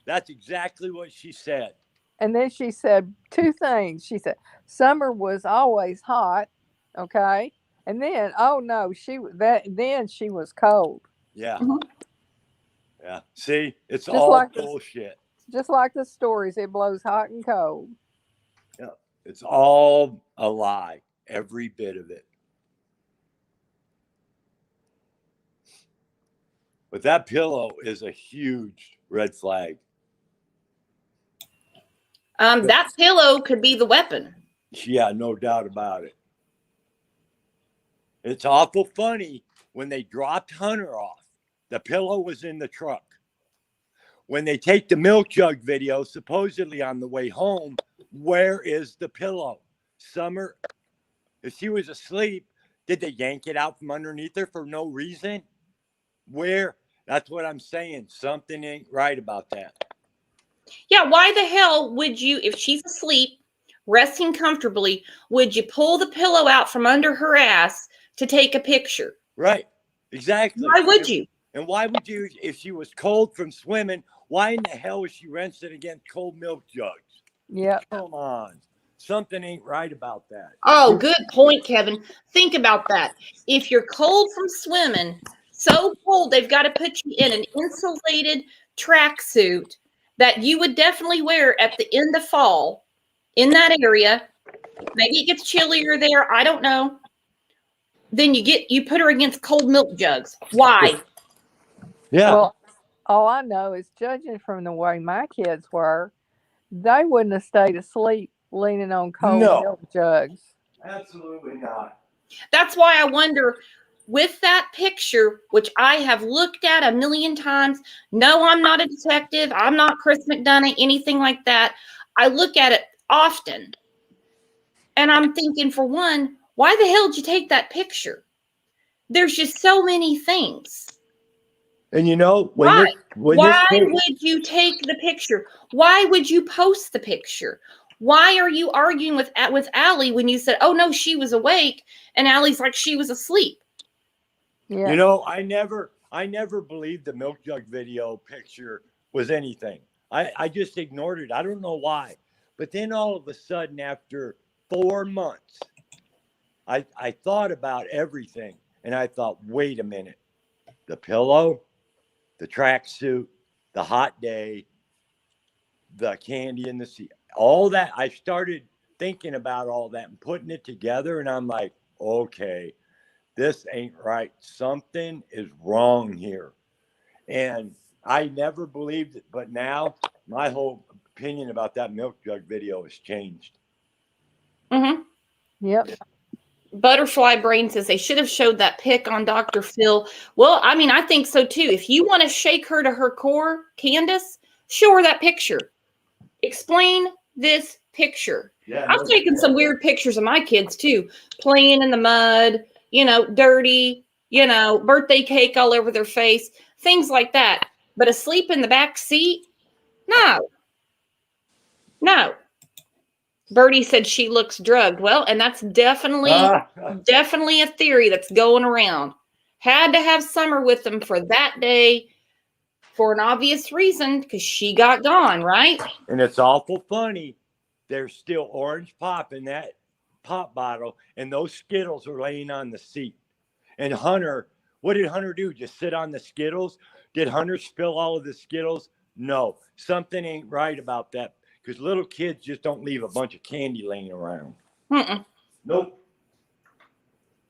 Speaker 2: That's exactly what she said.
Speaker 3: And then she said two things. She said summer was always hot, okay, and then then she was cold.
Speaker 2: Yeah.
Speaker 1: Mhm.
Speaker 2: Yeah. See, it's
Speaker 3: Just
Speaker 2: all
Speaker 3: like
Speaker 2: bullshit.
Speaker 3: Just like the stories, it blows hot and cold.
Speaker 2: Yeah. It's all a lie. Every bit of it. But that pillow is a huge red flag.
Speaker 1: That pillow could be the weapon.
Speaker 2: Yeah, no doubt about it. It's awful funny when they dropped Hunter off. The pillow was in the truck. When they take the milk jug video, supposedly on the way home, where is the pillow? Summer, if she was asleep, did they yank it out from underneath her for no reason? Where? That's what I'm saying. Something ain't right about that.
Speaker 1: Yeah, why the hell would you, if she's asleep, resting comfortably, would you pull the pillow out from under her ass to take a picture?
Speaker 2: Right. Exactly.
Speaker 1: Why would you?
Speaker 2: And why would you, if she was cold from swimming, why in the hell was she rinsing against cold milk jugs?
Speaker 3: Yeah.
Speaker 2: Come on. Something ain't right about that.
Speaker 1: Oh, good point, Kevin. Think about that. If you're cold from swimming, so cold they've got to put you in an insulated tracksuit that you would definitely wear at the end of fall in that area. Maybe it gets chillier there. I don't know. Then you put her against cold milk jugs. Why?
Speaker 2: Yeah.
Speaker 3: Well, all I know is judging from the way my kids were, they wouldn't have stayed asleep leaning on cold
Speaker 2: No.
Speaker 3: milk jugs.
Speaker 2: Absolutely not.
Speaker 1: That's why I wonder, with that picture, which I have looked at a million times. No, I'm not a detective. I'm not Chris McDonough, anything like that. I look at it often. And I'm thinking, for one, why the hell did you take that picture? There's just so many things.
Speaker 2: And you know,
Speaker 1: Why? Why
Speaker 2: this
Speaker 1: would you take the picture? Why would you post the picture? Why are you arguing with Allie when you said, oh, no, she was awake, and Allie's like she was asleep?
Speaker 3: Yeah.
Speaker 2: You know, I never believed the milk jug video picture was anything. I just ignored it. I don't know why. But then all of a sudden, after 4 months, I thought about everything. And I thought, wait a minute. The pillow, the tracksuit, the hot day, the candy in the sea, all that. I started thinking about all that and putting it together, and I'm like, okay, this ain't right. Something is wrong here. And I never believed it, but now my whole opinion about that milk jug video has changed.
Speaker 1: Mm-hmm.
Speaker 3: Yep.
Speaker 1: Butterfly Brain says they should have showed that pic on Dr. Phil. Well, I mean, I think so too. If you want to shake her to her core, Candace, show her that picture. Explain this picture.
Speaker 2: Yeah,
Speaker 1: I've taken some weird pictures of my kids too, playing in the mud, dirty, birthday cake all over their face, things like that. But asleep in the back seat? No. No. Birdie said she looks drugged. Well, and that's definitely a theory that's going around. Had to have Summer with them for that day for an obvious reason, because she got gone, right?
Speaker 2: And it's awful funny. There's still orange pop in that pop bottle, and those Skittles are laying on the seat. And Hunter, what did Hunter do? Just sit on the Skittles? Did Hunter spill all of the Skittles? No. Something ain't right about that, because little kids just don't leave a bunch of candy laying around.
Speaker 1: Mm-mm.
Speaker 2: Nope.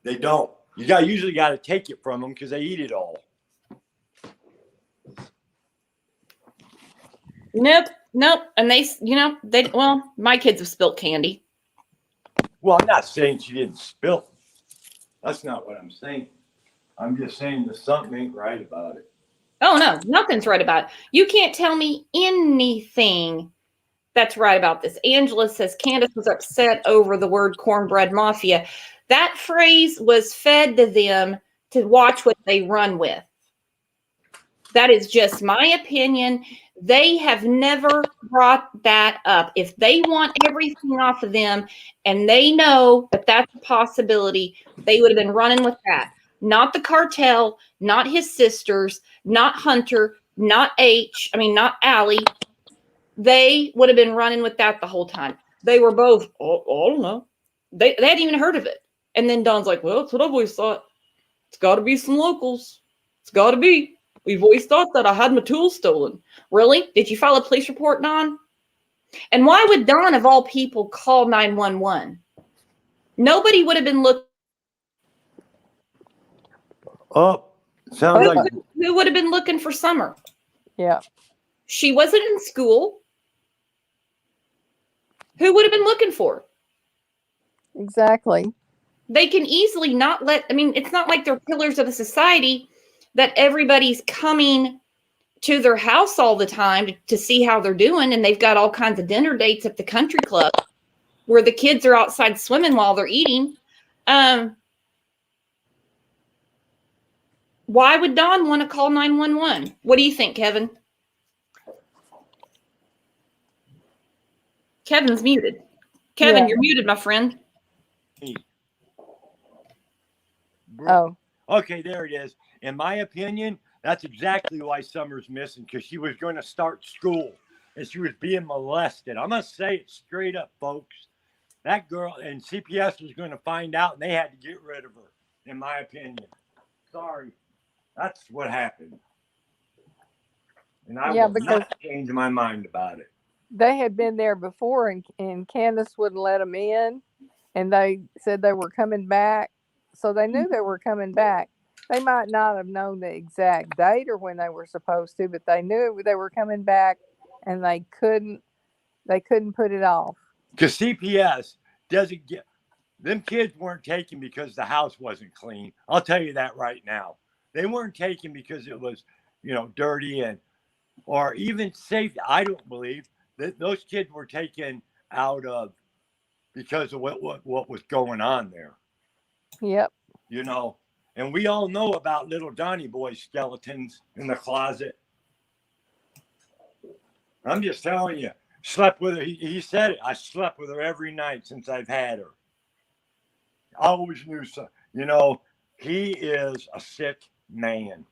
Speaker 2: They don't. You usually got to take it from them because they eat it all.
Speaker 1: Nope. And my kids have spilt candy.
Speaker 2: Well, I'm not saying she didn't spill it. That's not what I'm saying. I'm just saying that something ain't right about it.
Speaker 1: Oh, no, nothing's right about it. You can't tell me anything that's right about this. Angela says Candace was upset over the word cornbread mafia. That phrase was fed to them to watch what they run with. That is just my opinion. They have never brought that up. If they want everything off of them and they know that that's a possibility, they would have been running with that. Not the cartel, not his sisters, not Hunter, not Allie. They would have been running with that the whole time. They were both, I don't know. They hadn't even heard of it. And then Don's like, well, that's what I've always thought. It's got to be some locals. It's got to be. We've always thought that I had my tools stolen. Really? Did you file a police report, Don? And why would Don, of all people, call 911? Nobody would have been looking.
Speaker 2: Oh, sounds like.
Speaker 1: Who would have been looking for Summer?
Speaker 3: Yeah.
Speaker 1: She wasn't in school. Who would have been looking for her?
Speaker 3: Exactly.
Speaker 1: They can easily not it's not like they're pillars of a society that everybody's coming to their house all the time to see how they're doing. And they've got all kinds of dinner dates at the country club where the kids are outside swimming while they're eating. Why would Don want to call 911? What do you think, Kevin? Kevin's muted. Kevin,
Speaker 3: Yeah.
Speaker 1: You're muted, my friend.
Speaker 3: Oh.
Speaker 2: Okay, there it is. In my opinion, that's exactly why Summer's missing, because she was going to start school and she was being molested. I'm going to say it straight up, folks. That girl and CPS was going to find out, and they had to get rid of her, in my opinion. Sorry. That's what happened. And I will not change my mind about it.
Speaker 3: They had been there before, and Candace wouldn't let them in, and they said they were coming back. So they knew they were coming back. They might not have known the exact date or when they were supposed to, but they knew they were coming back, and they couldn't put it off.
Speaker 2: Because CPS doesn't get them kids weren't taken because the house wasn't clean. I'll tell you that right now. They weren't taken because it was, dirty or even safe. I don't believe that those kids were taken out of because of what was going on there.
Speaker 3: Yep.
Speaker 2: And we all know about little Donnie Boy's skeletons in the closet. I'm just telling you, slept with her. He said it. I slept with her every night since I've had her. I always knew so. He is a sick man.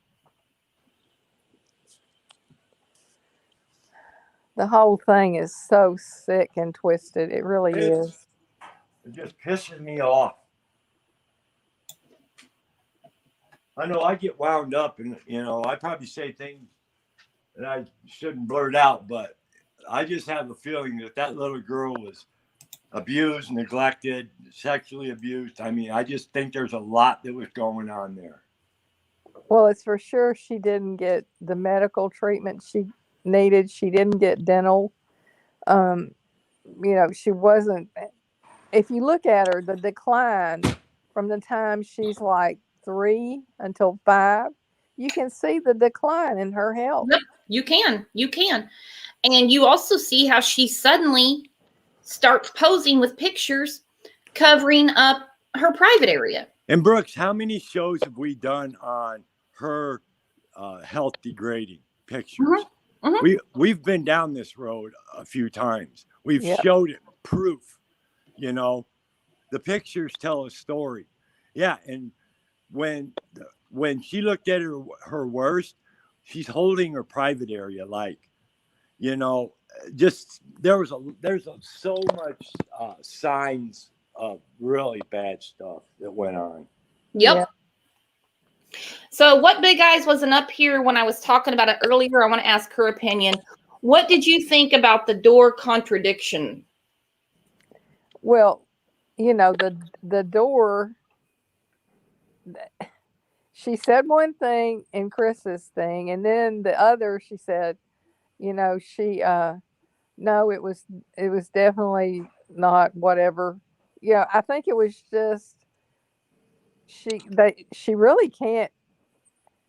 Speaker 3: The whole thing is so sick and twisted. It really is.
Speaker 2: It just pisses me off. I know I get wound up and, I probably say things and I shouldn't blurt out, but I just have a feeling that that little girl was abused, neglected, sexually abused. I mean, I just think there's a lot that was going on there.
Speaker 3: Well, it's for sure she didn't get the medical treatment she needed. She didn't get dental. Um, she wasn't. If you look at her, the decline from the time she's like 3 until 5, you can see the decline in her health.
Speaker 1: Yep, you can. You can. And you also see how she suddenly starts posing with pictures covering up her private area.
Speaker 2: And Brooks, how many shows have we done on her health degrading pictures? We've been down this road a few times. We've showed it, proof. The pictures tell a story. Yeah, and when she looked at her worst, she's holding her private area, just there's so much signs of really bad stuff that went on.
Speaker 1: Yep.
Speaker 3: Yeah.
Speaker 1: So what Big Eyes wasn't up here when I was talking about it earlier, I want to ask her opinion. What did you think about the door contradiction?
Speaker 3: Well, the door, she said one thing in Chris's thing, and then the other she said, she no, it was definitely not whatever. I think it was just she really can't.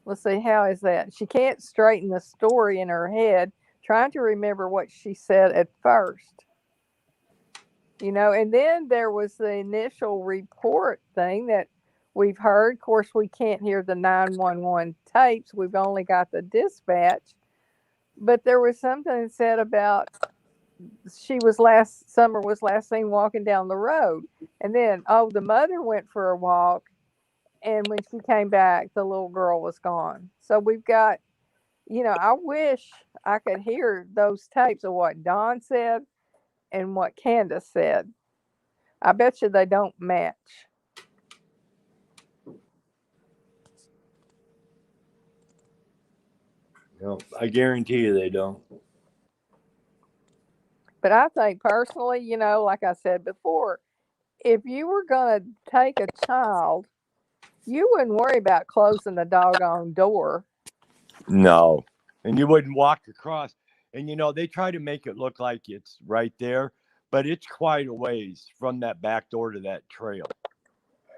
Speaker 3: Let's see, how is that? She can't straighten the story in her head, trying to remember what she said at first. And then there was the initial report thing that we've heard. Of course, we can't hear the 911 tapes. We've only got the dispatch. But there was something said about Summer was last seen walking down the road. And then, the mother went for a walk. And when she came back, the little girl was gone. So we've got, I wish I could hear those tapes of what Don said and what Candace said. I bet you they don't match.
Speaker 2: No, I guarantee you they don't.
Speaker 3: But I think personally, like I said before, if you were going to take a child, you wouldn't worry about closing the doggone door.
Speaker 2: No. And you wouldn't walk across. And, they try to make it look like it's right there, but it's quite a ways from that back door to that trail.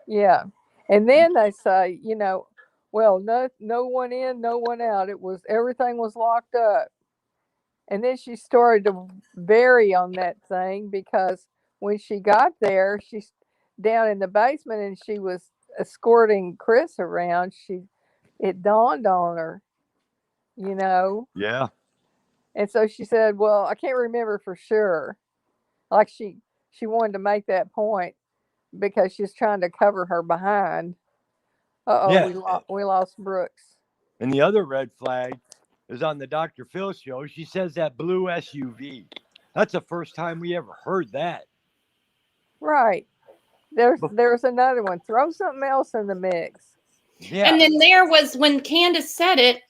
Speaker 3: Yeah. And then they say, well, no one in, no one out. Everything was locked up. And then she started to vary on that thing because when she got there, she's down in the basement and she was escorting Chris around. It dawned on her,
Speaker 2: Yeah.
Speaker 3: And so she said, well, I can't remember for sure. Like she wanted to make that point because she's trying to cover her behind. We lost Brooks.
Speaker 2: And the other red flag is on the Dr. Phil show. She says that blue SUV. That's the first time we ever heard that.
Speaker 3: Right. There's another one. Throw something else in the mix.
Speaker 2: Yeah.
Speaker 1: And then there was when Candace said it,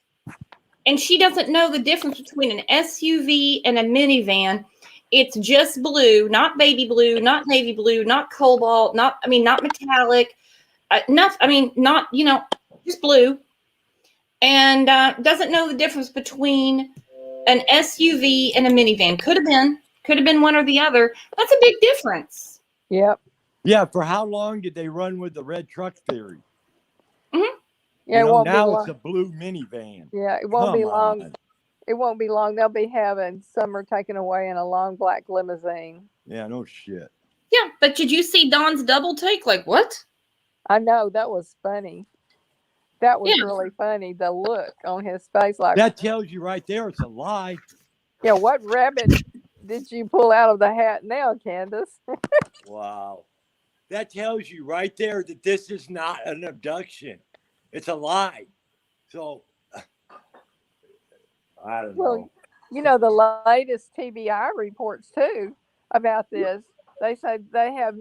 Speaker 1: and she doesn't know the difference between an SUV and a minivan. It's just blue, not baby blue, not navy blue, not cobalt, not metallic, just blue. And doesn't know the difference between an SUV and a minivan. Could have been one or the other. That's a big difference.
Speaker 3: Yep.
Speaker 2: Yeah. For how long did they run with the red truck theory?
Speaker 1: Mm-hmm.
Speaker 3: Yeah, it won't be long.
Speaker 2: Now it's a blue minivan.
Speaker 3: Yeah, it won't be long. It won't be long. They'll be having Summer taken away in a long black limousine.
Speaker 2: Yeah, no shit.
Speaker 1: Yeah, but did you see Don's double take? Like, what?
Speaker 3: I know, that was funny. That was really funny. The look on his face, like
Speaker 2: that tells you right there it's a lie.
Speaker 3: Yeah, what rabbit did you pull out of the hat now, Candace?
Speaker 2: Wow. That tells you right there that this is not an abduction. It's a lie. So, I don't know.
Speaker 3: Well, the latest TBI reports, too, about this, they say they have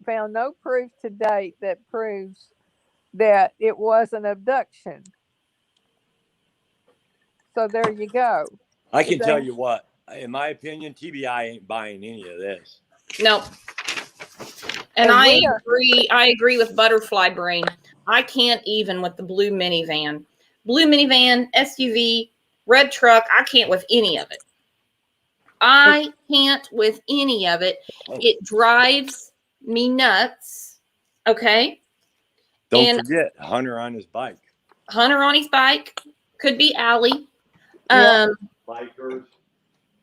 Speaker 3: found no proof to date that proves that it was an abduction. So there you go.
Speaker 2: I can
Speaker 3: But
Speaker 2: tell
Speaker 3: they-
Speaker 2: you what, in my opinion, TBI ain't buying any of this.
Speaker 1: No.
Speaker 3: And
Speaker 1: And I
Speaker 3: we are-
Speaker 1: agree. I agree with Butterfly Brain. I can't even with the blue minivan. Blue minivan, SUV, red truck. I can't with any of it. I can't with any of it. It drives me nuts. Okay.
Speaker 2: Don't
Speaker 1: And
Speaker 2: forget Hunter on his bike.
Speaker 1: Hunter on his bike. Could be Allie.
Speaker 3: Yeah.
Speaker 2: Bikers.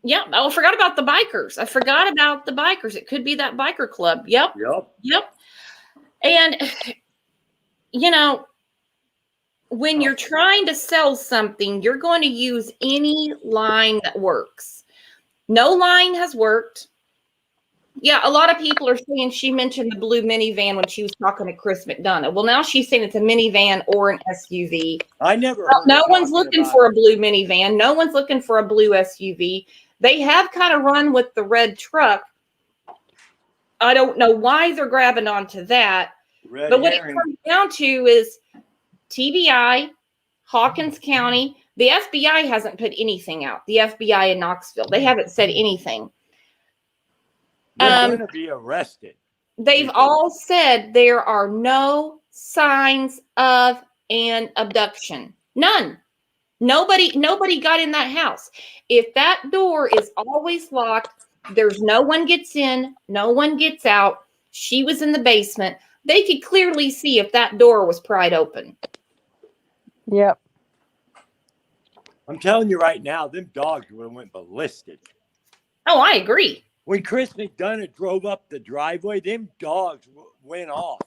Speaker 1: Yeah. Oh, I forgot about the bikers. I forgot about the bikers. It could be that biker club. Yep.
Speaker 2: Yep.
Speaker 1: Yep. And, you know, when you're trying to sell something, you're going to use any line that works. No line has worked. Yeah, a lot of people are saying she mentioned the blue minivan when she was talking to Chris McDonough. Well, now she's saying it's a minivan or an SUV.
Speaker 2: I never
Speaker 1: Well,
Speaker 2: heard
Speaker 1: no
Speaker 2: her
Speaker 1: one's
Speaker 2: talking
Speaker 1: looking
Speaker 2: about
Speaker 1: for a blue minivan. No one's looking for a blue SUV. They have kind of run with the red truck. I don't know why they're grabbing onto that.
Speaker 2: red
Speaker 1: But what it
Speaker 2: herring.
Speaker 1: comes down to is TBI, Hawkins County. The FBI hasn't put anything out. The FBI in Knoxville. They haven't said anything.
Speaker 2: They're going to be arrested.
Speaker 1: They've all said there are no signs of an abduction. None. Nobody got in that house. If that door is always locked, there's no one gets in, no one gets out. She was in the basement. They could clearly see if that door was pried open.
Speaker 3: Yep.
Speaker 2: I'm telling you right now, them dogs would have went ballistic.
Speaker 1: Oh, I agree.
Speaker 2: When Chris McDonough drove up the driveway, them dogs went off.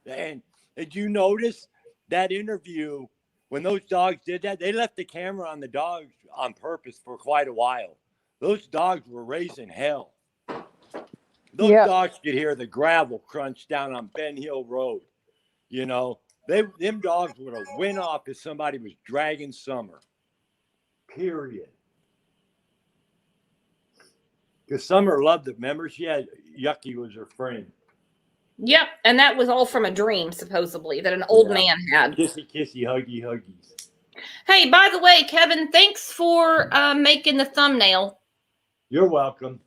Speaker 2: And did you notice that interview when those dogs did that? They left the camera on the dogs on purpose for quite a while. Those dogs were raising hell. Those
Speaker 3: Yep.
Speaker 2: dogs could hear the gravel crunch down on Ben Hill Road. You know, them dogs would have went off if somebody was dragging Summer. Period. Because Summer loved it. Remember, she had Yucky was her friend.
Speaker 1: Yep. And that was all from a dream, supposedly, that an old
Speaker 2: Yeah.
Speaker 1: man had.
Speaker 2: Kissy, kissy, huggy, huggies.
Speaker 1: Hey, by the way, Kevin, thanks for making the thumbnail.
Speaker 2: You're welcome.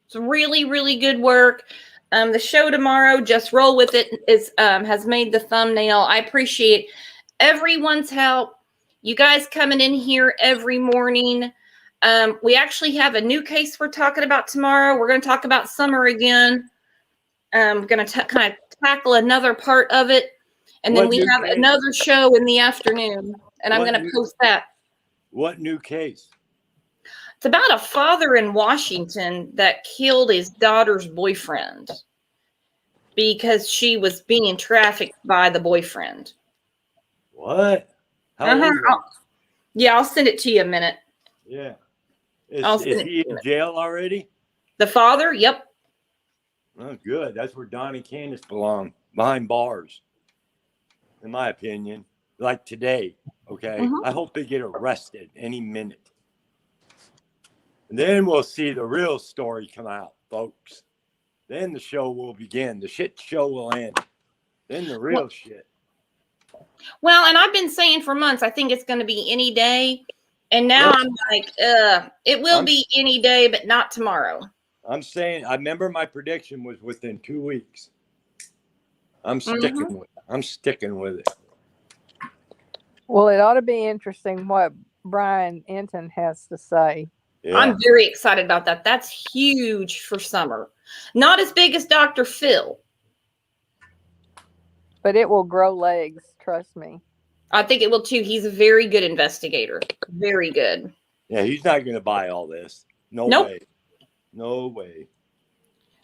Speaker 1: It's really, really good work. The show tomorrow, Just Roll With It, is has made the thumbnail. I appreciate everyone's help. You guys coming in here every morning. We actually have a new case we're talking about tomorrow. We're going to talk about summer again. We're going to kind of tackle another part of it. And then
Speaker 2: What
Speaker 1: we
Speaker 2: new
Speaker 1: have
Speaker 2: case?
Speaker 1: another show in the afternoon. And I'm
Speaker 2: What
Speaker 1: going to
Speaker 2: new-
Speaker 1: post that.
Speaker 2: What new case?
Speaker 1: It's about a father in Washington that killed his daughter's boyfriend because she was being trafficked by the boyfriend.
Speaker 2: What? How old
Speaker 1: Uh-huh.
Speaker 2: was
Speaker 1: Yeah, I'll send it to you in a minute.
Speaker 2: he? Yeah.
Speaker 1: I'll
Speaker 2: Is
Speaker 1: send
Speaker 2: he in jail already?
Speaker 1: The father, yep.
Speaker 2: Oh, good. That's where Donnie Candace belong, behind bars, in my opinion. Like today, okay?
Speaker 1: Mhm.
Speaker 2: I hope they get arrested any minute. And then we'll see the real story come out, folks. Then the show will begin. The shit show will end. Then the real shit.
Speaker 1: Well, and I've been saying for months, I think it's going to be any day. And now I'm like, it will be any day, but not tomorrow.
Speaker 2: I'm saying, I remember my prediction was within 2 weeks. I'm sticking with it. I'm sticking with it.
Speaker 3: Well, it ought to be interesting what Brian Enton has to say.
Speaker 2: Yeah.
Speaker 1: I'm very excited about that. That's huge for summer. Not as big as Dr. Phil.
Speaker 3: But it will grow legs, trust me.
Speaker 1: I think it will too. He's a very good investigator. Very good.
Speaker 2: Yeah, he's not going to buy all this. No
Speaker 1: Nope.
Speaker 2: way. No way.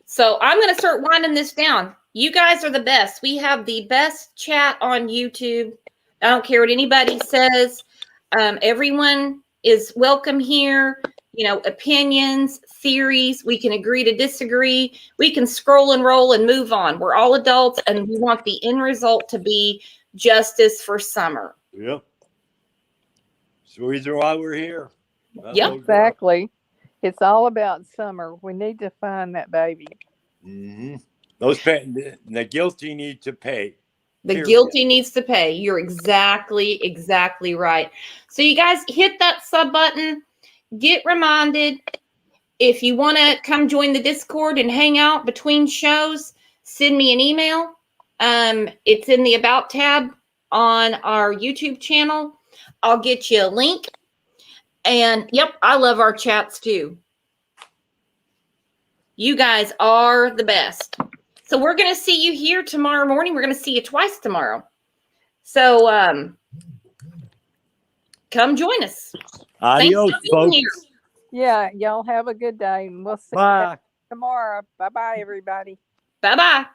Speaker 1: So I'm going to start winding this down. You guys are the best. We have the best chat on YouTube. I don't care what anybody says. Everyone is welcome here. You know, opinions, theories. We can agree to disagree. We can scroll and roll and move on. We're all adults, and we want the end result to be justice for summer.
Speaker 2: Yep. So the reason why we're here. That
Speaker 1: Yep.
Speaker 2: little girl.
Speaker 3: Exactly. It's all about summer. We need to find that baby.
Speaker 2: Mhm. Those the guilty need to pay.
Speaker 1: The
Speaker 2: Period.
Speaker 1: guilty needs to pay. You're exactly right. So you guys hit that sub button, get reminded. If you want to come join the Discord and hang out between shows, send me an email. It's in the About tab on our YouTube channel. I'll get you a link. And yep, I love our chats too. You guys are the best. So we're going to see you here tomorrow morning. We're going to see you twice tomorrow. So come join us.
Speaker 2: Adios,
Speaker 1: Thanks for being
Speaker 2: folks.
Speaker 1: here.
Speaker 3: Yeah, y'all have a good day, and we'll see you
Speaker 2: Bye.
Speaker 3: tomorrow. Bye bye, everybody.
Speaker 1: Bye-bye.